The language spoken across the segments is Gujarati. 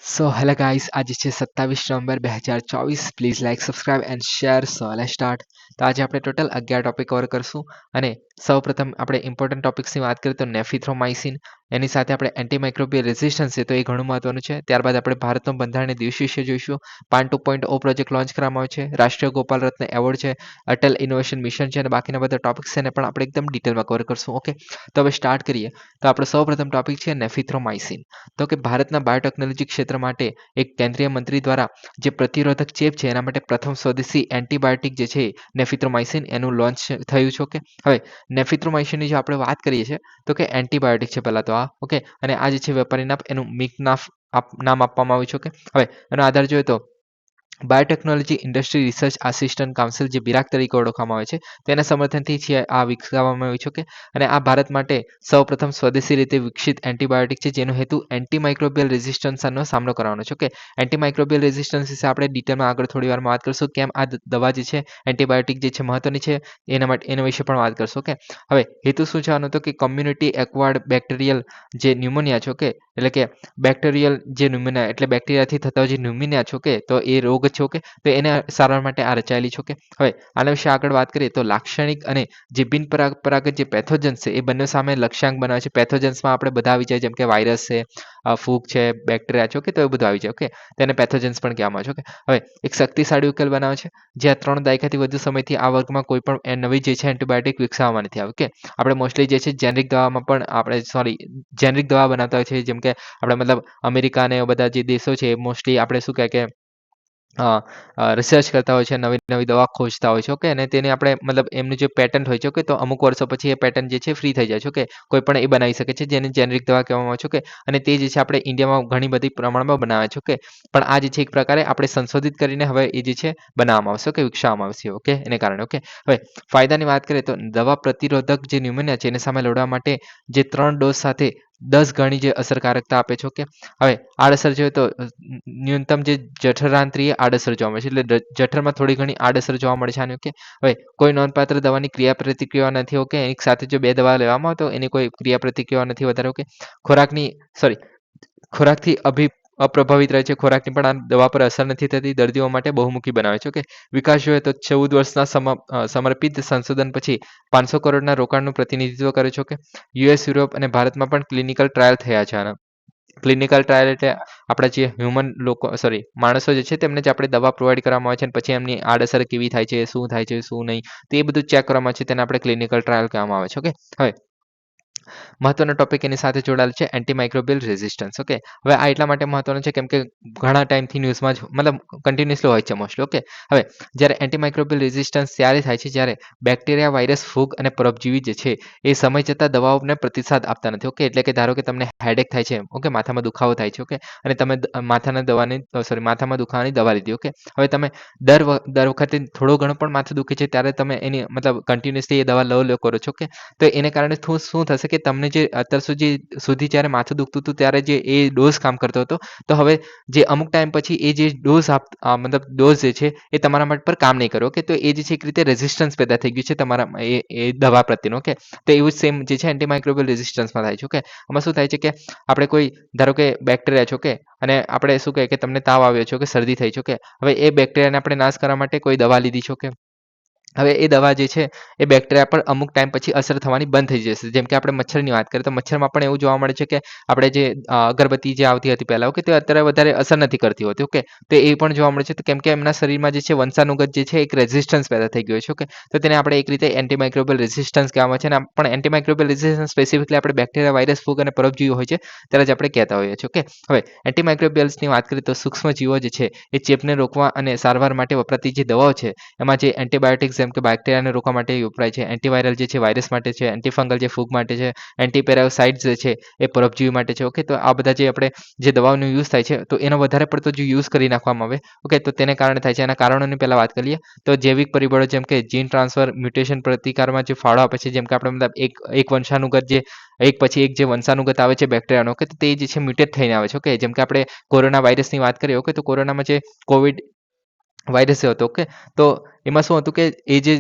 સો હેલો ગાઈસ, આજે છે 27 November 2024. Please like, subscribe and share. So let's start. તો આજે આપણે ટોટલ 11 ટોપિક કવર કરશું અને સૌપ્રથમ આપણે ઇમ્પોર્ટન્ટ ટોપિક્સની વાત કરીએ તો નેફિથ્રોમાઇસિન, એની સાથે આપણે એન્ટીમાઇક્રોબિયલ રેઝિસ્ટન્સ છે તો એ ઘણું મહત્વનું છે. ત્યારબાદ આપણે ભારતનો બંધારણીય દિવસ વિશે જોઈશું. પાન 2.0 પ્રોજેક્ટ લોન્ચ કરવામાં આવ્યો છે, રાષ્ટ્રીય ગોપાલ રત્ન એવોર્ડ છે, અટલ ઇનોવેશન મિશન છે અને બાકીના બધા ટોપિક્સ છે ને પણ આપણે એકદમ ડિટેલમાં કવર કરશું. ઓકે, તો હવે સ્ટાર્ટ કરીએ. તો આપણો સૌપ્રથમ ટોપિક છે નેફિથ્રોમાઇસિન. તો કે ભારતના બાયોટેકનોલોજી ક્ષેત્ર માટે એક કેન્દ્રીય મંત્રી દ્વારા જે પ્રતિરોધક ચેપ છે એના માટે પ્રથમ સ્વદેશી એન્ટીબાયોટિક જે છે નેફિથ્રોમાઇસિન એનું લોન્ચ થયું છે. ઓકે, હવે નેફિથ્રોમાઇસિનની જો આપણે વાત કરીએ છીએ તો કે એન્ટીબાયોટિક છે પહેલાં તો આ. ઓકે, અને આ જે છે વેપારી નામ એનું મિકનાફ નામ આપવામાં આવ્યું છે. ઓકે, હવે એનો આધાર જોઈએ તો biotechnology industry research assistant council જે બિરાક તરીકે ઓળખવામાં આવે છે તેના સમર્થનથી છે આ વિકસાવવામાં આવ્યું છે. ઓકે, અને આ ભારત માટે સૌપ્રથમ સ્વદેશી રીતે વિકસિત એન્ટીબાયોટિક છે જેનો હેતુ એન્ટીમાઇક્રોબિયલ રેઝિસ્ટન્સનો સામનો કરવાનો છે. ઓકે, એન્ટીમાઇક્રોબિયલ રેઝિસ્ટન્સ વિશે આપણે ડિટેલમાં આગળ થોડી વારમાં વાત કરીશું. કેમ આ દવા જે છે એન્ટીબાયોટિક જે છે મહત્વની છે એના વિશે પણ વાત કરશું. ઓકે, હવે હેતુ શું છે આનો તો કે કમ્યુનિટી એક્વાયર્ડ બેક્ટેરિયલ જે ન્યુમોનિયા છે. ઓકે, એટલે કે બેક્ટેરિયલ જે ન્યુમોનિયા એટલે બેક્ટેરિયાથી થતા જે ન્યુમોનિયા છે. ઓકે, તો એ રોગ છે. ઓકે, તો એને સારવાર માટે આ રચાયેલી છે. ઓકે, હવે આના વિશે આગળ વાત કરીએ તો લાક્ષણિક અને જે બિનપરંપરાગત જે પેથોજન્સ છે એ બંને સામે લક્ષ્યાંક બનાવે છે. પેથોજન્સમાં આપણે બધા આવી જાય જેમ કે વાયરસ છે, ફૂગ છે, બેક્ટેરિયા છે. ઓકે, તો એ બધું આવી જાય. ઓકે, તેને પેથોજન્સ પણ કહેવામાં આવે છે. ઓકે, હવે એક શક્તિશાળી ઉકેલ બનાવે છે જે 3 દાયકાથી વધુ સમયથી આ વર્ગમાં કોઈ પણ નવી જે છે એન્ટીબાયોટિક વિકસાવવામાં નથી આવી. ઓકે, આપણે મોસ્ટલી જે છે જેનરિક દવામાં પણ આપણે જેનરિક દવા બનાવતા હોય છે જેમ કે આપણે મતલબ અમેરિકા અને બધા જે દેશો છે મોસ્ટલી આપણે શું કહે કે રિસર્ચ કરતા હોય છે, નવી નવી દવા ખોજતા હોય છે. ઓકે, અને તેને આપણે મતલબ એમનું જે પેટન્ટ હોય છે. ઓકે, તો અમુક વર્ષો પછી એ પેટન્ટ જે છે ફ્રી થઈ જાય છે. ઓકે, કોઈ પણ એ બનાવી શકે છે જેને જેનરિક દવા કહેવામાં આવે છે. ઓકે, અને તે જે છે આપણે ઇન્ડિયામાં ઘણી બધી પ્રમાણમાં બનાવે છે. ઓકે, પણ આ જે છે એક પ્રકારે આપણે સંશોધિત કરીને હવે એ જે છે બનાવવામાં આવશે. ઓકે, વિકસાવવામાં આવશે. ઓકે, એને કારણે. ઓકે, હવે ફાયદાની વાત કરીએ તો દવા પ્રતિરોધક જે ન્યુમોનિયા છે એને સામે લડવા માટે જે 3 ડોઝ સાથે 10 ગણી જે અસરકારકતા આપે છે. ઓકે, હવે આડઅસર જોઈએ તો ન્યૂનતમ જે જઠરાંત્રીય આડઅસર જોવા મળે છે એટલે જઠરમાં થોડી ઘણી આડઅસર જોવા મળે છે આની. ઓકે, હવે કોઈ નોંધપાત્ર દવાની ક્રિયાપ્રતિક્રિયા નથી. ઓકે, એક સાથે જો 2 દવા લેવામાં આવે તો એની કોઈ ક્રિયાપ્રતિક્રિયા નથી વધારે. ઓકે, ખોરાકથી અપ્રભાવિત રહે છે. ખોરાકની પણ આ દવા પર અસર નથી થતી. દર્દીઓ માટે બહુમુખી બનાવે છે. ઓકે, વિકાસ જોઈએ તો 14 વર્ષના સમર્પિત સંશોધન પછી 500 કરોડના રોકાણનું પ્રતિનિધિત્વ કરે છે. ઓકે, યુએસ, યુરોપ અને ભારતમાં પણ ક્લિનિકલ ટ્રાયલ થયા છે આના. ક્લિનિકલ ટ્રાયલ એટલે આપણા જે માણસો જે છે તેમને જ આપણે દવા પ્રોવાઈડ કરવામાં આવે છે અને પછી એમની આડઅસર કેવી થાય છે, શું થાય છે, શું નહીં, તો એ બધું ચેક કરવામાં આવે છે. તેને આપણે ક્લિનિકલ ટ્રાયલ કહેવામાં આવે છે. ઓકે, હવે મહત્વનો ટોપિક એની સાથે જોડાયેલ છે એન્ટીમાઇક્રોબિયલ રેઝિસ્ટન્સ. ઓકે, હવે આ એટલા માટે મહત્વનું છે કેમ કે ઘણા ટાઈમથી ન્યૂઝમાં જ મતલબ કન્ટિન્યુઅસલી હોય છે મોસ્ટલી. ઓકે, હવે જ્યારે એન્ટીમાઇક્રોબિયલ રેઝિસ્ટન્સ ત્યારે થાય છે જ્યારે બેક્ટેરિયા, વાયરસ, ફૂગ અને પરજીવી જે છે એ સમય જતાં દવાઓને પ્રતિસાદ આપતા નથી. ઓકે, એટલે કે ધારો કે તમને હેડેક થાય છે. ઓકે, માથામાં દુખાવો થાય છે. ઓકે, અને તમે માથામાં દુખાવાની દવા લીધી. ઓકે, હવે તમે દર વખતે થોડો ઘણો પણ માથું દુખે છે ત્યારે તમે એની મતલબ કન્ટિન્યુઅસલી એ દવા લો કરો છો. ઓકે, તો એને કારણે શું થશે કે તમને જે અત્યાર સુધી જ્યારે માથું દુખતું હતું ત્યારે જે એ ડોઝ કામ કરતો હતો તો હવે જે અમુક ટાઈમ પછી એ જે મતલબ ડોઝ જે છે એ તમારા માટે પર કામ નહીં કરે. ઓકે, તો એ જે છે એક રીતે રેઝિસ્ટન્સ પેદા થઈ ગયું છે તમારા એ દવા પ્રત્યેનો. ઓકે, તો એવું જ સેમ જે છે એન્ટીમાઇક્રોબિયલ રેઝિસ્ટન્સમાં થાય છે. ઓકે, આમાં શું થાય છે કે આપણે કોઈ ધારો કે બેક્ટેરિયા છે. ઓકે, અને આપણે શું કહે કે તમને તાવ આવ્યો છે. ઓકે, શરદી થઈ છે. ઓકે, હવે એ બેક્ટેરિયાને આપણે નાશ કરવા માટે કોઈ દવા લીધી છે. ઓકે, હવે એ દવા જે છે એ બેક્ટેરિયા પર અમુક ટાઈમ પછી અસર થવાની બંધ થઈ જશે. જેમ કે આપણે મચ્છરની વાત કરીએ તો મચ્છરમાં પણ એવું જોવા મળે છે કે આપણે જે અગરબત્તી જે આવતી હતી પહેલાં. ઓકે, તે અત્યારે વધારે અસર નથી કરતી હોતી. ઓકે, તો એ પણ જોવા મળે છે તો કેમ કે એમના શરીરમાં જે છે વંશાનુગત જે છે એક રેઝિસ્ટન્સ પેદા થઈ ગયો છે. ઓકે, તો તેને આપણે એક રીતે એન્ટીમાઇક્રોબિયલ રેઝિસ્ટન્સ કહેવામાં આવે છે અને પણ એન્ટીમાઇક્રોબિયલ રેઝિસ્ટન્સ સ્પેસિફિકલી આપણે બેક્ટેરિયા, વાયરસ, ફૂગ અને પરજીવીઓ હોય છે ત્યારે જ આપણે કહેતા હોઈએ છીએ. ઓકે, હવે એન્ટીમાઇક્રોબિયલ્સની વાત કરીએ તો સૂક્ષ્મ જીવો જે છે એ ચેપને રોકવા અને સારવાર માટે વપરાતી જે દવાઓ છે એમાં જે એન્ટીબાયોટિક્સ જેમ કે બેક્ટેરિયાને રોકવા માટે વપરાય છે, એન્ટીવાયરલ જે છે વાયરસ માટે છે, એન્ટીફંગલ જે ફૂગ માટે છે, એન્ટીપેરાસાઇટ્સ જે છે એ પરોપજીવી માટે છે. ઓકે, તો આ બધા જે આપણે જે દવાઓનો યુઝ થાય છે તો એનો વધારે પડતો જો યુઝ કરી નાખવામાં આવે. ઓકે, તો તેને કારણે થાય છે. એના કારણોની પહેલાં વાત કરીએ તો જૈવિક પરિબળો જેમ કે જીન ટ્રાન્સફર, મ્યુટેશન પ્રતિકારમાં જે ફાળો આપે છે જેમ કે આપણે મતલબ એક વંશાનુગત જે એક પછી એક જે વંશાનુગત આવે છે બેક્ટેરિયાનો. ઓકે, તો તે જે છે મ્યુટેટ થઈને આવે છે. ઓકે, જેમ કે આપણે કોરોના વાયરસની વાત કરીએ. ઓકે, તો કોરોનામાં જે કોવિડ વાયરસ હતો. ઓકે, તો એમાં શું હતું કે એ જે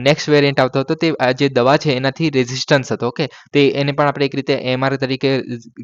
નેક્સ્ટ વેરિયન્ટ આવતો હતો તે જે દવા છે એનાથી રેઝિસ્ટન્સ હતો. ઓકે, તે એને પણ આપણે એક રીતે એમઆર તરીકે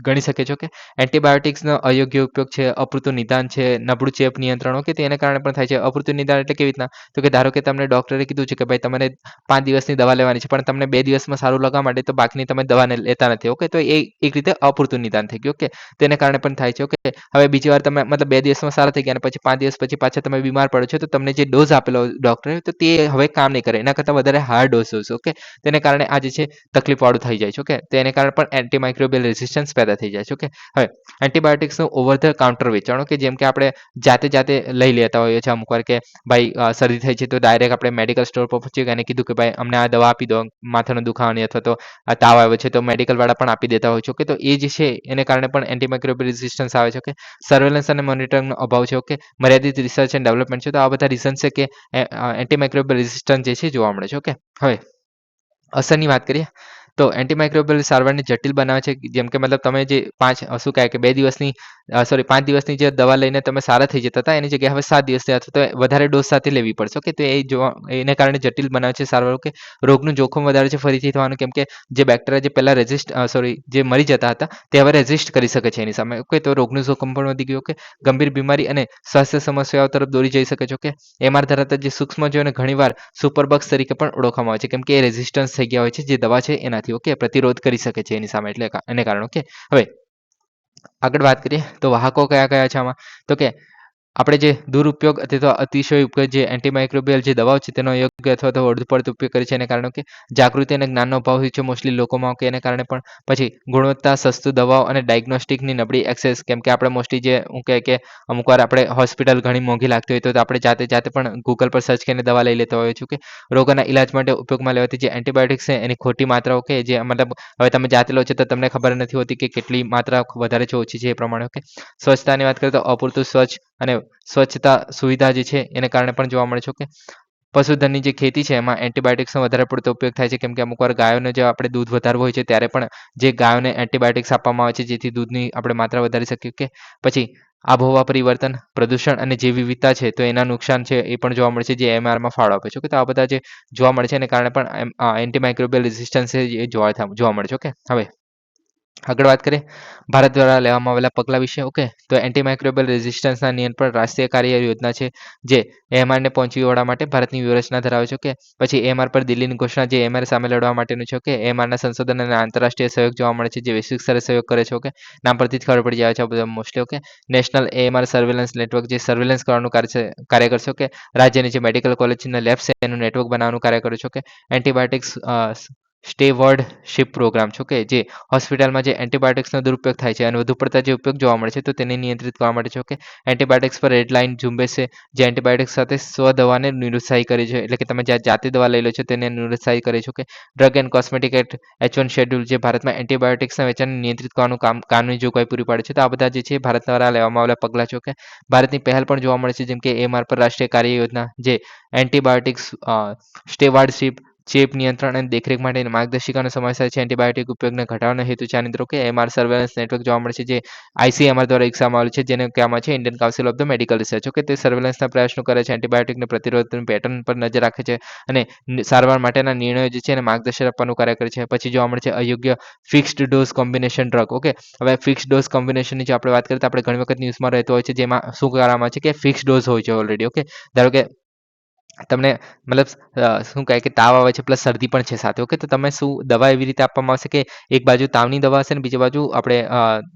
ગણી શકીએ છો. કે એન્ટીબાયોટિક્સનો અયોગ્ય ઉપયોગ છે, અપૂરતું નિદાન છે, નબળું ચેપ નિયંત્રણ, કે તેને કારણે પણ થાય છે. અપૂરતું નિદાન એટલે કેવી રીતના? તો કે ધારો કે તમને ડૉક્ટરે કીધું છે કે ભાઈ તમારે 5 દિવસની દવા લેવાની છે, પણ તમને 2 દિવસમાં સારું લાગવા માટે તો બાકીની તમે દવાને લેતા નથી. ઓકે, તો એ એક રીતે અપૂરતું નિદાન થઈ ગયું. ઓકે, તેને કારણે પણ થાય છે. ઓકે, હવે બીજી વાર તમે મતલબ 2 દિવસમાં સારા થઈ ગયા અને પછી 5 દિવસ પછી પાછા તમે બીમાર પડો છો, તો તમને જે ડોઝ આપેલો ડૉક્ટરે તો તે હવે કામ નહીં કરે. એના કરતાં વધારે હાર્ડ ડોઝ જોઈશે. ઓકે, તેને કારણે આ જે છે તકલીફવાળું થઈ જાય છે. ઓકે, તેને કારણે પણ એન્ટીમાઇક્રોબિયલ રેઝિસ્ટન્સ પેદા થઈ જાય છે. ઓકે, હવે એન્ટીબાયોટિક્સનું ઓવર ધ કાઉન્ટર વેચાણ, કે જેમ કે આપણે જાતે લઈ લેતા હોઈએ છીએ અમુક વાર, કે ભાઈ શરદી થઈ છે તો ડાયરેક્ટ આપણે મેડિકલ સ્ટોર પર પહોંચી ગયા અને કીધું કે ભાઈ અમને આ દવા આપી દો માથાનો દુખાવાની, અથવા તો આ તાવ આવ્યો છે તો મેડિકલવાળા પણ આપી દેતા હોય છે. ઓકે, તો એ જે છે એને કારણે પણ એન્ટીમાઇક્રોબિયલ રેઝિસ્ટન્સ આવે છે. ઓકે, સર્વેલન્સ અને મોનિટરિંગનો અભાવ છે. ઓકે, મર્યાદિત રિસર્ચ એન્ડ ડેવલપમેન્ટ છે. તો આ બધા રીઝન છે કે એન્ટીમાઇક્રોબિયલ રેઝિસ્ટન્સ જે છે જોવા મળે છે. ઓકે, હવે અસરની વાત કરીએ તો એન્ટીમાઇક્રોબિયલ સારવારને જટિલ બનાવે છે. જેમ કે મતલબ તમે જે શું કહે કે 2 દિવસની 5 દિવસની જે દવા લઈને તમે સારા થઈ જતા હતા એની જગ્યાએ હવે 7 દિવસની અથવા તો વધારે ડોઝ સાથે લેવી પડશે. ઓકે, તો એને કારણે જટિલ બનાવે છે સારવાર. ઓકે, રોગનું જોખમ વધારે છે ફરીથી થવાનું, કેમ કે જે બેક્ટેરિયા જે પહેલાં જે મરી જતા હતા તે હવે રેઝિસ્ટ કરી શકે છે એની સામે. ઓકે, તો રોગનું જોખમ પણ વધી ગયું. ઓકે, ગંભીર બીમારી અને સ્વાસ્થ્ય સમસ્યાઓ તરફ દોરી જઈ શકે છે. ઓકે, એમઆર ધરાવતા જે સૂક્ષ્મજીવોને ઘણીવાર સુપરબગ્સ તરીકે પણ ઓળખવામાં આવે છે, કેમ કે એ રેઝિસ્ટન્સ થઈ ગયા હોય છે જે દવા છે એનાથી. ઓકે, પ્રતિરોધ કરી શકે છે એની સામે, એટલે એને કારણે. ઓકે, હવે આગળ વાત કરીએ તો વાહકો કયા છે આમાં? તો કે આપણે જે દુરુપયોગ અથવા અતિશય ઉપયોગ જે એન્ટીમાઇક્રોબિયલ જે દવાઓ છે તેનો યોગ્ય અથવા તો વધુ પડતો ઉપયોગ કરે છે એને કારણે. કે જાગૃતિ અને જ્ઞાનનો અભાવ હોય છે મોસ્ટલી લોકોમાં. કે એને કારણે પણ પછી ગુણવત્તા, સસ્તું દવાઓ અને ડાયગ્નોસ્ટિકની નબળી એક્સેસ, કેમ કે આપણે મોસ્ટલી જે હું કહે કે અમુક વાર આપણે હોસ્પિટલ ઘણી મોંઘી લાગતી હોય તો આપણે જાતે પણ ગૂગલ પર સર્ચ કરીને દવા લઈ લેતા હોઈએ છીએ. કે રોગોના ઇલાજ માટે ઉપયોગમાં લેવાતી જે એન્ટીબાયોટિક્સ છે એની ખોટી માત્રાઓ, કે જે મતલબ હવે તમે જાતે લો છો તો તમને ખબર નથી હોતી કે કેટલી માત્રા વધારે છે ઓછી છે એ પ્રમાણે. ઓકે, સ્વચ્છતાની વાત કરીએ તો અપૂરતું સ્વચ્છ અને સ્વચ્છતા સુવિધા જે છે એને કારણે પણ જોવા મળે છે. ઓકે, પશુધનની જે ખેતી છે એમાં એન્ટીબાયોટિક્સનો વધારે પડતો ઉપયોગ થાય છે, કેમ કે અમુક વાર ગાયોને જે આપણે દૂધ વધારવું હોય છે ત્યારે પણ જે ગાયોને એન્ટીબાયોટિક્સ આપવામાં આવે છે જેથી દૂધની આપણે માત્રા વધારી શકીએ. કે પછી આબોહવા પરિવર્તન, પ્રદૂષણ અને જે વિવિધતા છે તો એના નુકસાન છે એ પણ જોવા મળે છે જે એમઆરમાં ફાળો આપે છે. કે તો આ બધા જે જોવા મળે છે એને કારણે પણ એન્ટીમાઇક્રોબિયલ રેઝિસ્ટન્સ એ જોવા મળે છે. ઓકે, હવે આગળ વાત કરીએ ભારત દ્વારા લેવામાં આવેલા પગલાં વિશે. ઓકે, તો એન્ટીમાઇક્રોબિયલ રેઝિસ્ટન્સના નિયંત્રણ રાષ્ટ્રીય કાર્ય યોજના છે જે એમઆરને પહોંચી વળવા માટે ભારતની વ્યૂહરચના ધરાવે છે. ઓકે, પછી એમઆર પર દિલ્હીની ઘોષણા જે એમઆર સામે લડવા માટેનું છે. ઓકે, એમઆરના સંશોધન અને આંતરરાષ્ટ્રીય સહયોગ જોવા મળે છે જે વૈશ્વિક સ્તરે સહયોગ કરે છે. ઓકે, નામ પરથી જ ખબર પડી જાય છે આ બધા mostly. Okay, national AMR surveillance network જે સર્વેલન્સ કરવાનું કાર્ય કરશે. ઓકે, રાજ્યની જે મેડિકલ કોલેજના લેબ્સ છે એનું નેટવર્ક બનાવવાનું કાર્ય કરે છે. ઓકે, એન્ટીબાયોટિક્સ સ્ટેવર્ડશિપ પ્રોગ્રામ છે. ઓકે, જે હોસ્પિટલમાં જે એન્ટીબાયોટિક્સનો દુરુપયોગ થાય છે અને વધુ પડતા જે ઉપયોગ જોવા મળે છે તો તેને નિયંત્રિત કરવા માટે છે. ઓકે, એન્ટીબાયોટિક્સ પર રેડ લાઇન ઝુંબેશ છે જે એન્ટીબાયોટિક્સ સાથે સ્વદવાને નિરુત્સાહી કરે છે, એટલે કે તમે જ્યાં જાતે દવા લઈ લો છો તેને નિરુત્સાહી કરે છે. Okay, drug and cosmetic act H1 schedule જે ભારતમાં એન્ટીબાયોટિક્સના વેચાણને નિયંત્રિત કરવાનું કાનૂની જોગવાઈ પૂરી પાડે છે. તો આ બધા જે છે ભારત દ્વારા લેવામાં આવેલા પગલાં છે. ઓકે, ભારતની પહેલ પણ જોવા મળે છે, જેમ કે એમઆર પર રાષ્ટ્રીય કાર્ય યોજના જે એન્ટીબાયોટિક્સ સ્ટેવાર્ડશિપ ચેપ નિયંત્રણ અને દેખરેખ માટેની માર્ગદર્શિકાનો સમાવેશ થાય છે. એન્ટીબાયોટિક ઉપયોગને ઘટાડવાનો હેતુ છે આની અંદર. ઓકે, એમઆર સર્વેલન્સ નેટવર્ક જોવા મળે છે જે આઈસીએમઆર દ્વારા વિકસાવવામાં આવ્યું છે, જેને કહેવામાં છે Indian council of the medical research. Okay, તે સર્વેલન્સના પ્રયાસો કરે છે, એન્ટીબાયોટિકને પ્રતિરોધની પેટર્ન પર નજર રાખે છે અને સારવાર માટેના નિર્ણયો જે છે એને માર્ગદર્શન આપવાનું કાર્ય કરે છે. પછી જોવા મળે છે અયોગ્ય fixed dose combination drug. Okay, હવે ફિક્સ્ડ ડોઝ કોમ્બિનેશનની જો આપણે વાત કરીએ તો આપણે ઘણી વખત ન્યૂઝમાં રહેતો હોય છે જેમાં શું કરવામાં આવે છે કે ફિક્સ ડોઝ હોય છે ઓલરેડી. ઓકે, ધારો કે તમને મતલબ શું કહે કે તાવ આવે છે પ્લસ શરદી પણ છે સાથે. ઓકે, તો તમે શું દવા એવી રીતે આપવામાં આવશે કે એક બાજુ તાવની દવા હશે ને બીજી બાજુ આપણે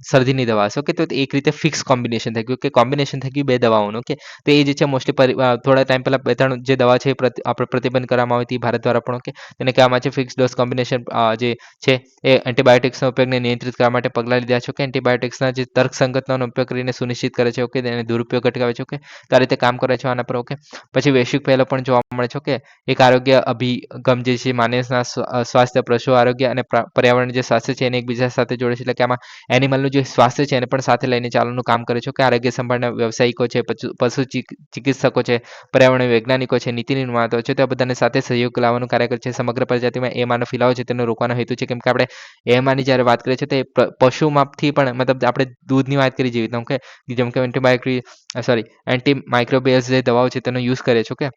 શરદીની દવા હશે. ઓકે, તો એક રીતે ફિક્સ કોમ્બિનેશન થઈ ગયું, કે કોમ્બિનેશન થઈ ગયું બે દવાઓનું. ઓકે, તો એ જે છે મોસ્ટલી થોડા ટાઈમ પહેલાં 2-3 જે દવા છે એ આપણે પ્રતિબંધ કરવામાં આવી હતી ભારત દ્વારા પણ. ઓકે, તેને કહેવામાં આવે છે ફિક્સ ડોઝ કોમ્બિનેશન જે છે એ એન્ટીબાયોટિક્સના ઉપયોગને નિયંત્રિત કરવા માટે પગલાં લીધા છે. ઓકે, એન્ટીબાયોટિક્સના જે તર્કસંગતતાનો ઉપયોગ કરીને સુનિશ્ચિત કરે છે. ઓકે, તેને દુરુપયોગ અટકાવે છે. ઓકે, તો આ રીતે કામ કરે છે આના પર. ઓકે, પછી વૈશ્વિક પહેલો પણ જોવા મળે છે. ઓકે, એક આરોગ્ય અભિગમ જે છે માનસના સ્વાસ્થ્ય, પશુ આરોગ્ય અને પર્યાવરણ જે સ્વાસ્થ્ય છે એને એકબીજા સાથે જોડે છે. એટલે કે આમાં એનિમલનું જે સ્વાસ્થ્ય છે એને પણ સાથે લઈને ચાલવાનું કામ કરે છે. કે આરોગ્ય સંભાળના વ્યવસાયિકો છે, પશુ ચિકિત્સકો છે, પર્યાવરણ વૈજ્ઞાનિકો છે, નીતિ નિર્માતાઓ છે, તે બધાને સાથે સહયોગ લાવવાનું કાર્ય કરે છે. સમગ્ર પ્રજાતિમાં એમાંનો ફેલાવો છે તેનો રોકવાનો હેતુ છે, કેમ કે આપણે એમાંની જ્યારે વાત કરીએ છીએ તે પશુમાંથી પણ મતલબ આપણે દૂધની વાત કરી જેવી રીતના. ઓકે, જેમ કે એન્ટીમાઇક્રોબિયલ્સ જે દવાઓ છે તેનો યુઝ કરે છે. ઓકે,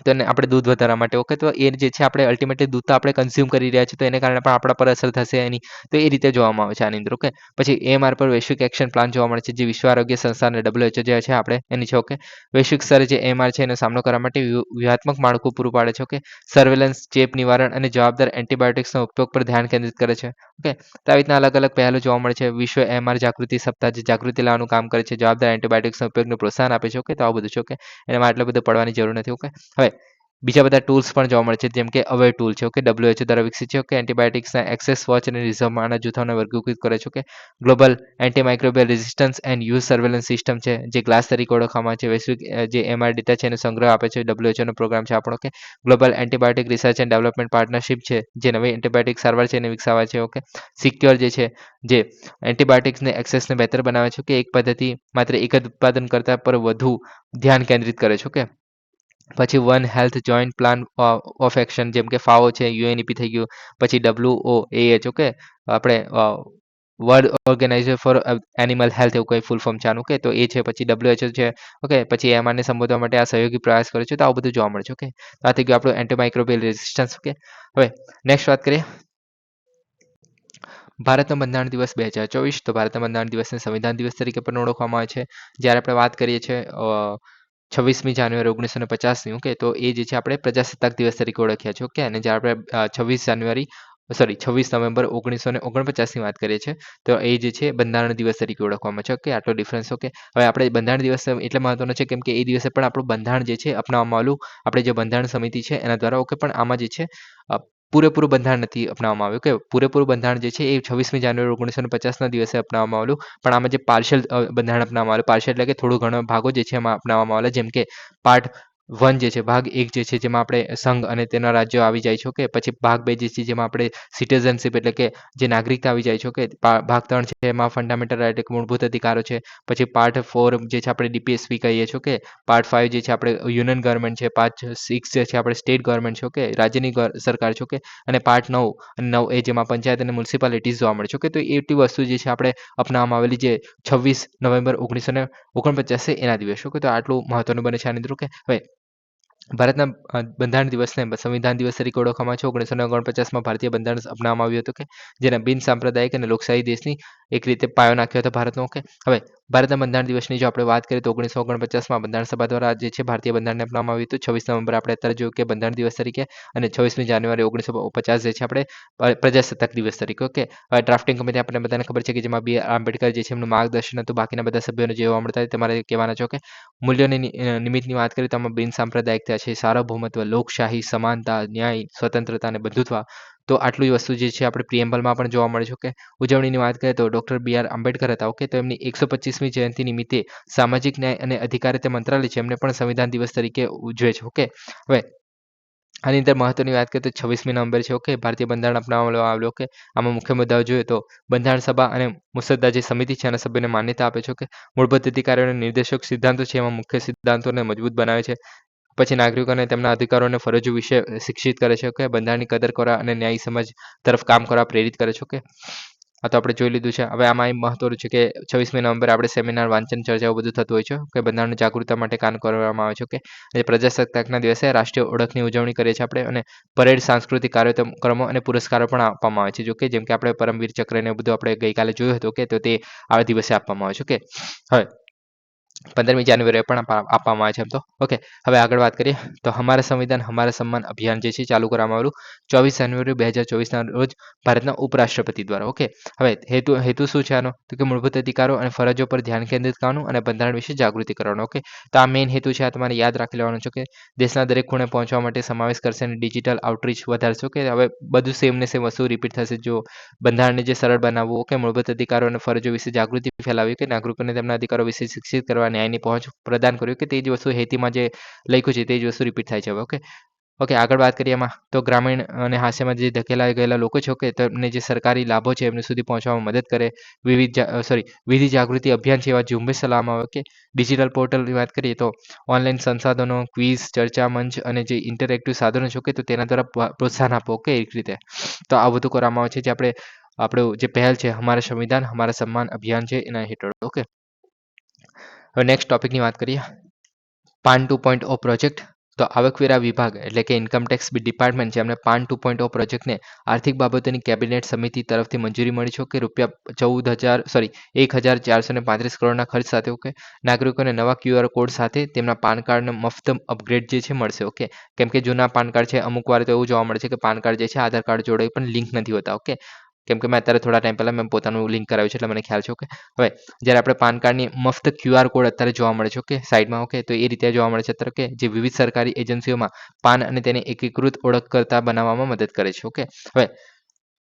તો આપણે દૂધ વધારવા માટે ઓકે તો એ જે છે આપણે અલ્ટિમેટલી દૂધ તો આપણે કન્ઝ્યુમ કરી રહ્યા છીએ તો એને કારણે પણ આપણા પર અસર થશે એની તો એ રીતે જોવામાં આવે છે આની અંદર ઓકે પછી એએમઆર પર વૈશ્વિક એક્શન પ્લાન જોવા મળે છે જે વિશ્વ આરોગ્ય સંસ્થા અને WHO જે છે આપણે એની છે ઓકે વૈશ્વિક સ્તરે જે એએમઆર છે એનો સામનો કરવા માટે વ્યૂહાત્મક માળખું પૂરું પાડે છે ઓકે સર્વેલન્સ ચેપ નિવારણ અને જવાબદાર એન્ટીબાયોટિક્સનો ઉપયોગ પર ધ્યાન કેન્દ્રિત કરે છે ઓકે તો આવી રીતના અલગ અલગ પહેલો જોવા મળે છે વિશ્વ એએમઆર જાગૃતિ સપ્તાહ જે જાગૃતિ લાવવાનું કામ કરે છે જવાબદાર એન્ટીબાયોટિક્સનો ઉપયોગને પ્રોત્સાહન આપે છે ઓકે તો આવું બધું છે ઓકે એમાં આટલું બધું પડવાની જરૂર નથી ઓકે હવે બીજા બધા ટૂલ્સ પણ જોવા મળે છે જેમ કે અવેર ટૂલ છે ઓકે WHO દ્વારા વિકસિત છે ઓકે એન્ટીબાયોટિક્સના એક્સેસ વોચ અને રિઝર્વમાંના જૂથોને વર્ગીકૃત કરે છે okay global antimicrobial resistance and use surveillance system છે જે ગ્લાસ તરીકે ઓળખવામાં છે વૈશ્વિક જે એમઆર ડેટા છે એનો સંગ્રહ આપે છે WHO નો પ્રોગ્રામ છે આપણો okay global antibiotic research and development partnership છે જે નવી એન્ટીબાયોટિક સારવાર છે એને વિકસાવવા છે ઓકે સિક્યોર જે એન્ટીબાયોટિક્સને એક્સેસને બહેતર બનાવે છે કે એક પદ્ધતિ માત્ર એક જ ઉત્પાદન કરતા પર વધુ ધ્યાન કેન્દ્રિત કરે છે ઓકે પછી one health joint plan of action જેમ કે ફાઓ છે યુએનઈપી થઈ ગયું પછી WOAH ઓકે આપણે world organisation for animal health એવું કોઈ ફૂલ ફોર્મ છે આનું ઓકે તો એ છે પછી WHO છે ઓકે પછી એમઆરને સંબોધવા માટે આ સહયોગી પ્રયાસ કરે છે તો આવું બધું જોવા મળે છે ઓકે તો આ થઈ ગયું આપણું એન્ટીમાઇક્રોબિયલ રેઝિસ્ટન્સ ઓકે હવે નેક્સ્ટ વાત કરીએ ભારતનો બંધારણ દિવસ 2024 તો ભારતના બંધારણ દિવસને સંવિધાન દિવસ તરીકે પણ ઓળખવામાં આવે છે જ્યારે આપણે વાત કરીએ છીએ 26મી જાન્યુઆરી 1950ની ઓકે તો એ જે છે આપણે પ્રજાસત્તાક દિવસ તરીકે ઓળખ્યા છે ઓકે અને જ્યારે આપણે 26 નવેમ્બર 1949ની વાત કરીએ છીએ તો એ જે છે બંધારણ દિવસ તરીકે ઓળખવામાં છે ઓકે આટલો ડિફરન્સ ઓકે હવે આપણે બંધારણ દિવસ એટલે મહત્વનો છે કેમ કે એ દિવસે પણ આપણું બંધારણ જે છે અપનાવવામાં આવેલું આપણે જે બંધારણ સમિતિ છે એના દ્વારા ઓકે પણ આમાં જે છે પૂરેપૂરું બંધારણ નથી અપનાવવામાં આવ્યું કે પૂરેપૂરું બંધારણ જે છે એ 26મી જાન્યુઆરી 1950ના દિવસે અપનાવવામાં આવેલું પણ આમાં જે પાર્શિયલ બંધારણ અપનાવવામાં આવેલું પાર્શિયલ એટલે કે થોડું ઘણો ભાગો જે છે એમાં અપનાવવામાં આવેલા જેમ કે પાર્ટ 1 જે છે ભાગ 1 જે છે જેમાં આપણે સંઘ અને તેના રાજ્યો આવી જાય છે ઓકે પછી ભાગ 2 જે છે જેમાં આપણે સિટીઝનશીપ એટલે કે જે નાગરિકતા આવી જાય છે ઓકે ભાગ 3 છે એમાં ફંડામેન્ટલ રાઇટ એટલે મૂળભૂત અધિકારો છે પછી પાર્ટ 4 જે છે આપણે DPSP કહીએ છીએ ઓકે પાર્ટ 5 જે છે આપણે યુનિયન ગવર્મેન્ટ છે પાર્ટ 6 જે છે આપણે સ્ટેટ ગવર્મેન્ટ છે ઓકે રાજ્યની સરકાર છે ઓકે અને પાર્ટ 9 અને 9 એ જેમાં પંચાયત અને મ્યુનિસિપાલિટીઝ જોવા મળે છે ઓકે તો એ એટલી વસ્તુ જે છે આપણે અપનાવવામાં આવેલી જે 26 નવેમ્બર 1949 એના દિવસ ઓકે તો આટલું મહત્વનું બને છે આની અંદર ઓકે હવે ભારતના બંધારણ દિવસને સંવિધાન દિવસ તરીકે ઓળખવામાં છે 1949માં ભારતીય બંધારણ અપનાવવામાં આવ્યું હતું કે જેને બિન સાંપ્રદાયિક અને લોકશાહી દેશની એક રીતે પાયો નાખ્યો હતો ભારતનો ઓકે હવે ભારતના બંધારણ દિવસની જો આપણે વાત કરીએ તો 1949માં બંધારણ સભા દ્વારા જે છે ભારતીય બંધારણને અપનાવવામાં આવ્યું હતું 26 નવેમ્બર આપણે અત્યારે જોયું કે બંધારણ દિવસ તરીકે અને 26મી જાન્યુઆરી 1950 જે છે આપણે પ્રજાસત્તાક દિવસ તરીકે ઓકે હવે ડ્રાફ્ટિંગ કમિટી આપણને બધાને ખબર છે કે જેમાં બી આંબેડકર જે છે એમનું માર્ગદર્શન હતું બાકીના બધા સભ્યોને જે જોવા મળતા તમારે કહેવાના છો કે મૂલ્યોની નિમિત્તની વાત કરીએ તો આમાં બિન સાંપ્રદાયિકતા છે સાર્વભૌમત્વ લોકશાહી સમાનતા ન્યાય સ્વતંત્રતા અને બંધુત્વ તો આટલી વસ્તુ જે છે આપણે પ્રિએમ્બલમાં પણ જોવા મળે છે ઓકે ઉજવણીની વાત કરીએ તો ડૉક્ટર BR આંબેડકર હતા ઓકે તો એમની 125મી જયંતિ નિમિત્તે સામાજિક ન્યાય અને અધિકારિતા મંત્રાલય છે એમને પણ સંવિધાન દિવસ તરીકે ઉજવે છે ઓકે હવે આની અંદર મહત્વની વાત કરીએ તો 26મી નવેમ્બર છે ઓકે ભારતીય બંધારણ અપનાવવામાં આવ્યું ઓકે આમાં મુખ્ય મુદ્દાઓ જોઈએ તો બંધારણ સભા અને મુસદ્દા જે સમિતિ છે એના સભ્યોને માન્યતા આપે છે ઓકે મૂળભૂત અધિકારીઓ અને નિર્દેશક સિદ્ધાંતો છે એમાં મુખ્ય સિદ્ધાંતોને મજબૂત બનાવે છે પછી નાગરિકોને તેમના અધિકારો અને ફરજો વિશે શિક્ષિત કરે છે કે બંધારણની કદર કરવા અને ન્યાયી સમજ તરફ કામ કરવા પ્રેરિત કરે છે ઓકે આ તો આપણે જોઈ લીધું છે હવે આમાં એ મહત્વનું છે કે 26મી નવેમ્બર આપણે સેમિનાર વાંચન ચર્ચાઓ બધું થતું હોય છે કે બંધારણની જાગૃતતા માટે કામ કરવામાં આવે છે ઓકે અને પ્રજાસત્તાકના દિવસે રાષ્ટ્રીય ઓળખની ઉજવણી કરીએ છીએ આપણે અને પરેડ સાંસ્કૃતિક કાર્યક્રમો અને પુરસ્કારો પણ આપવામાં આવે છે જો કે જેમ કે આપણે પરમવીર ચક્ર ને બધું આપણે ગઈકાલે જોયું હતું કે તો તે આ દિવસે આપવામાં આવે છે ઓકે હવે 15મી જાન્યુઆરીએ પણ આપવામાં આવે છે એમ તો ઓકે હવે આગળ વાત કરીએ તો હમારા સંવિધાન હમારા સન્માન અભિયાન જે છે ચાલુ કરવામાં આવેલું 24 જાન્યુઆરી 2024ના રોજ ભારતના ઉપરાષ્ટ્રપતિ દ્વારા ઓકે હવે હેતુ શું છે આનો તો કે મૂળભૂત અધિકારો અને ફરજો પર ધ્યાન કેન્દ્રિત કરવાનું અને બંધારણ વિશે જાગૃતિ કરવાનો ઓકે તો આ મેઇન હેતુ છે આ તમારે યાદ રાખી લેવાનું છે કે દેશના દરેક ખૂણે પહોંચવા માટે સમાવેશ કરશે અને ડિજિટલ આઉટરીચ વધારશે ઓકે હવે બધું સેમ ને સેમ વસ્તુ રિપીટ થશે જો બંધારણને જે સરળ બનાવવું ઓકે મૂળભૂત અધિકારો અને ફરજો વિશે જાગૃતિ ફેલાવી કે નાગરિકોને તેમના અધિકારો વિશે શિક્ષિત કરવા ન્યાયની પહોંચ પ્રદાન કર્યું કે તે જ વસ્તુ હેતીમાં જે લખ્યું છે તે જ વસ્તુ રિપીટ થાય છે હવે ઓકે આગળ વાત કરીએ એમાં તો ગ્રામીણ અને હાસ્યમાં જે ધકેલાઈ ગયેલા લોકો છે ઓકે તો એમને જે સરકારી લાભો છે એમની સુધી પહોંચવામાં મદદ કરે વિધિ જાગૃતિ અભિયાન છે એવા ઝુંબેશ ચલાવવામાં આવે કે ડિજિટલ પોર્ટલની વાત કરીએ તો ઓનલાઈન સંસાધનો ક્વિઝ ચર્ચા મંચ અને જે ઇન્ટરેક્ટિવ સાધનો છે ઓકે તો તેના દ્વારા પ્રોત્સાહન આપો ઓકે એક રીતે તો આ બધું કરવામાં આવે છે જે આપણું જે પહેલ છે હમારા સંવિધાન હમારા સન્માન અભિયાન છે એના હેઠળ ઓકે હવે નેક્સ્ટ ટોપિકની વાત કરીએ પાન 2.0 પ્રોજેક્ટ તો આવકવેરા વિભાગ એટલે કે ઇન્કમટેક્સ ડિપાર્ટમેન્ટ છે એમને પાન 2.0 પ્રોજેક્ટને આર્થિક બાબતોની કેબિનેટ સમિતિ તરફથી મંજૂરી મળી છે કે ₹14,435 કરોડના ખર્ચ સાથે ઓકે નાગરિકોને નવા QR કોડ સાથે તેમના પાન કાર્ડનો મફત અપગ્રેડ જે છે મળશે ઓકે કેમ કે જૂના પાન કાર્ડ છે અમુક વાર તો એવું જોવા મળે છે કે પાન કાર્ડ જે છે આધાર કાર્ડ જોડે પણ લિંક નથી હોતા ઓકે કેમ કે મેં અત્યારે થોડા ટાઈમ પહેલાં મેં પોતાનું લિંક કરાવ્યું છે એટલે મને ખ્યાલ છે ઓકે હવે જ્યારે આપણે પાન કાર્ડની મફત QR કોડ અત્યારે જોવા મળે છે ઓકે સાઈડમાં ઓકે તો એ રીતે જોવા મળે છે અત્યારે કે જે વિવિધ સરકારી એજન્સીઓમાં પાન અને તેને એકીકૃત ઓળખકર્તા બનાવવામાં મદદ કરે છે ઓકે હવે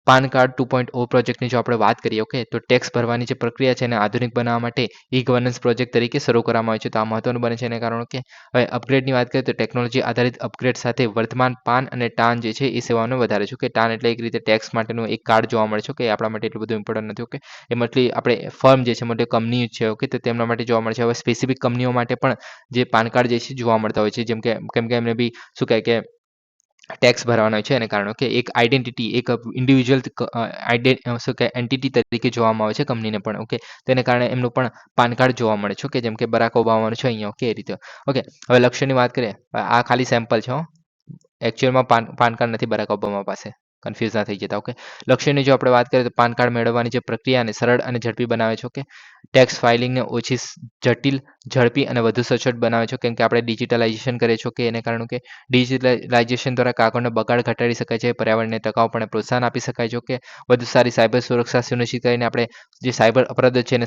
પાન કાર્ડ 2.0 પ્રોજેક્ટની જો આપણે વાત કરીએ ઓકે તો ટેક્સ ભરવાની જે પ્રક્રિયા છે એને આધુનિક બનાવવા માટે ગવર્નન્સ પ્રોજેક્ટ તરીકે શરૂ કરવામાં આવ્યો છે તો આ મહત્વનું બને છે એને કારણે કે હવે અપગ્રેડની વાત કરીએ તો ટેકનોલોજી આધારિત અપગ્રેડ સાથે વર્તમાન પાન અને ટાન જે છે એ સેવાઓને વધારે છે કે ટાન એટલે એક રીતે ટેક્સ માટેનું એક કાર્ડ જોવા મળે છે કે આપણા માટે એટલું બધું ઇમ્પોર્ટન્ટ નથી ઓકે એ મતલબ આપણે ફર્મ જે છે મોટી કંપની છે ઓકે તો તેમના માટે જોવા મળે છે હવે સ્પેસિફિક કંપનીઓ માટે પણ જે પાન કાર્ડ જે છે જોવા મળતા હોય છે જેમ કે કેમ કે એમને બી શું કહે કે ટેક્સ ભરવાનો છે એને કારણે કે એક આઈડેન્ટિટી એક ઇન્ડિવિજ્યુઅલ શું કે એન્ટિટી તરીકે જોવામાં આવે છે કંપનીને પણ ઓકે તેને કારણે એમનું પણ પાન કાર્ડ જોવા મળે છે ઓકે જેમ કે બરાક ઓબામાનું છે અહીંયા ઓકે એ રીતે ઓકે હવે લક્ષ્યની વાત કરીએ આ ખાલી સેમ્પલ છે એકચ્યુઅલમાં પાન કાર્ડ નથી બરાક ઓબામા પાસે કન્ફ્યુઝ ના થઈ જતા ઓકે લક્ષ્યની જો આપણે વાત કરીએ તો પાન કાર્ડ મેળવવાની જે પ્રક્રિયાને સરળ અને ઝડપી બનાવે છે ઓકે ટેક્સ ફાઇલિંગને ઓછી જટિલ ઝડપી અને વધુ સચોટ બનાવે છે કેમ કે આપણે ડિજિટલાઇઝેશન કરીએ છીએ કે એને કારણે કે ડિજિટલાઇઝેશન દ્વારા કાગળનો બગાડ ઘટાડી શકાય છે પર્યાવરણને ટકાઉપણે પ્રોત્સાહન આપી શકાય છે કે વધુ સારી સાયબર સુરક્ષા સુનિશ્ચિત કરીને આપણે જે સાયબર અપરાધો છે એને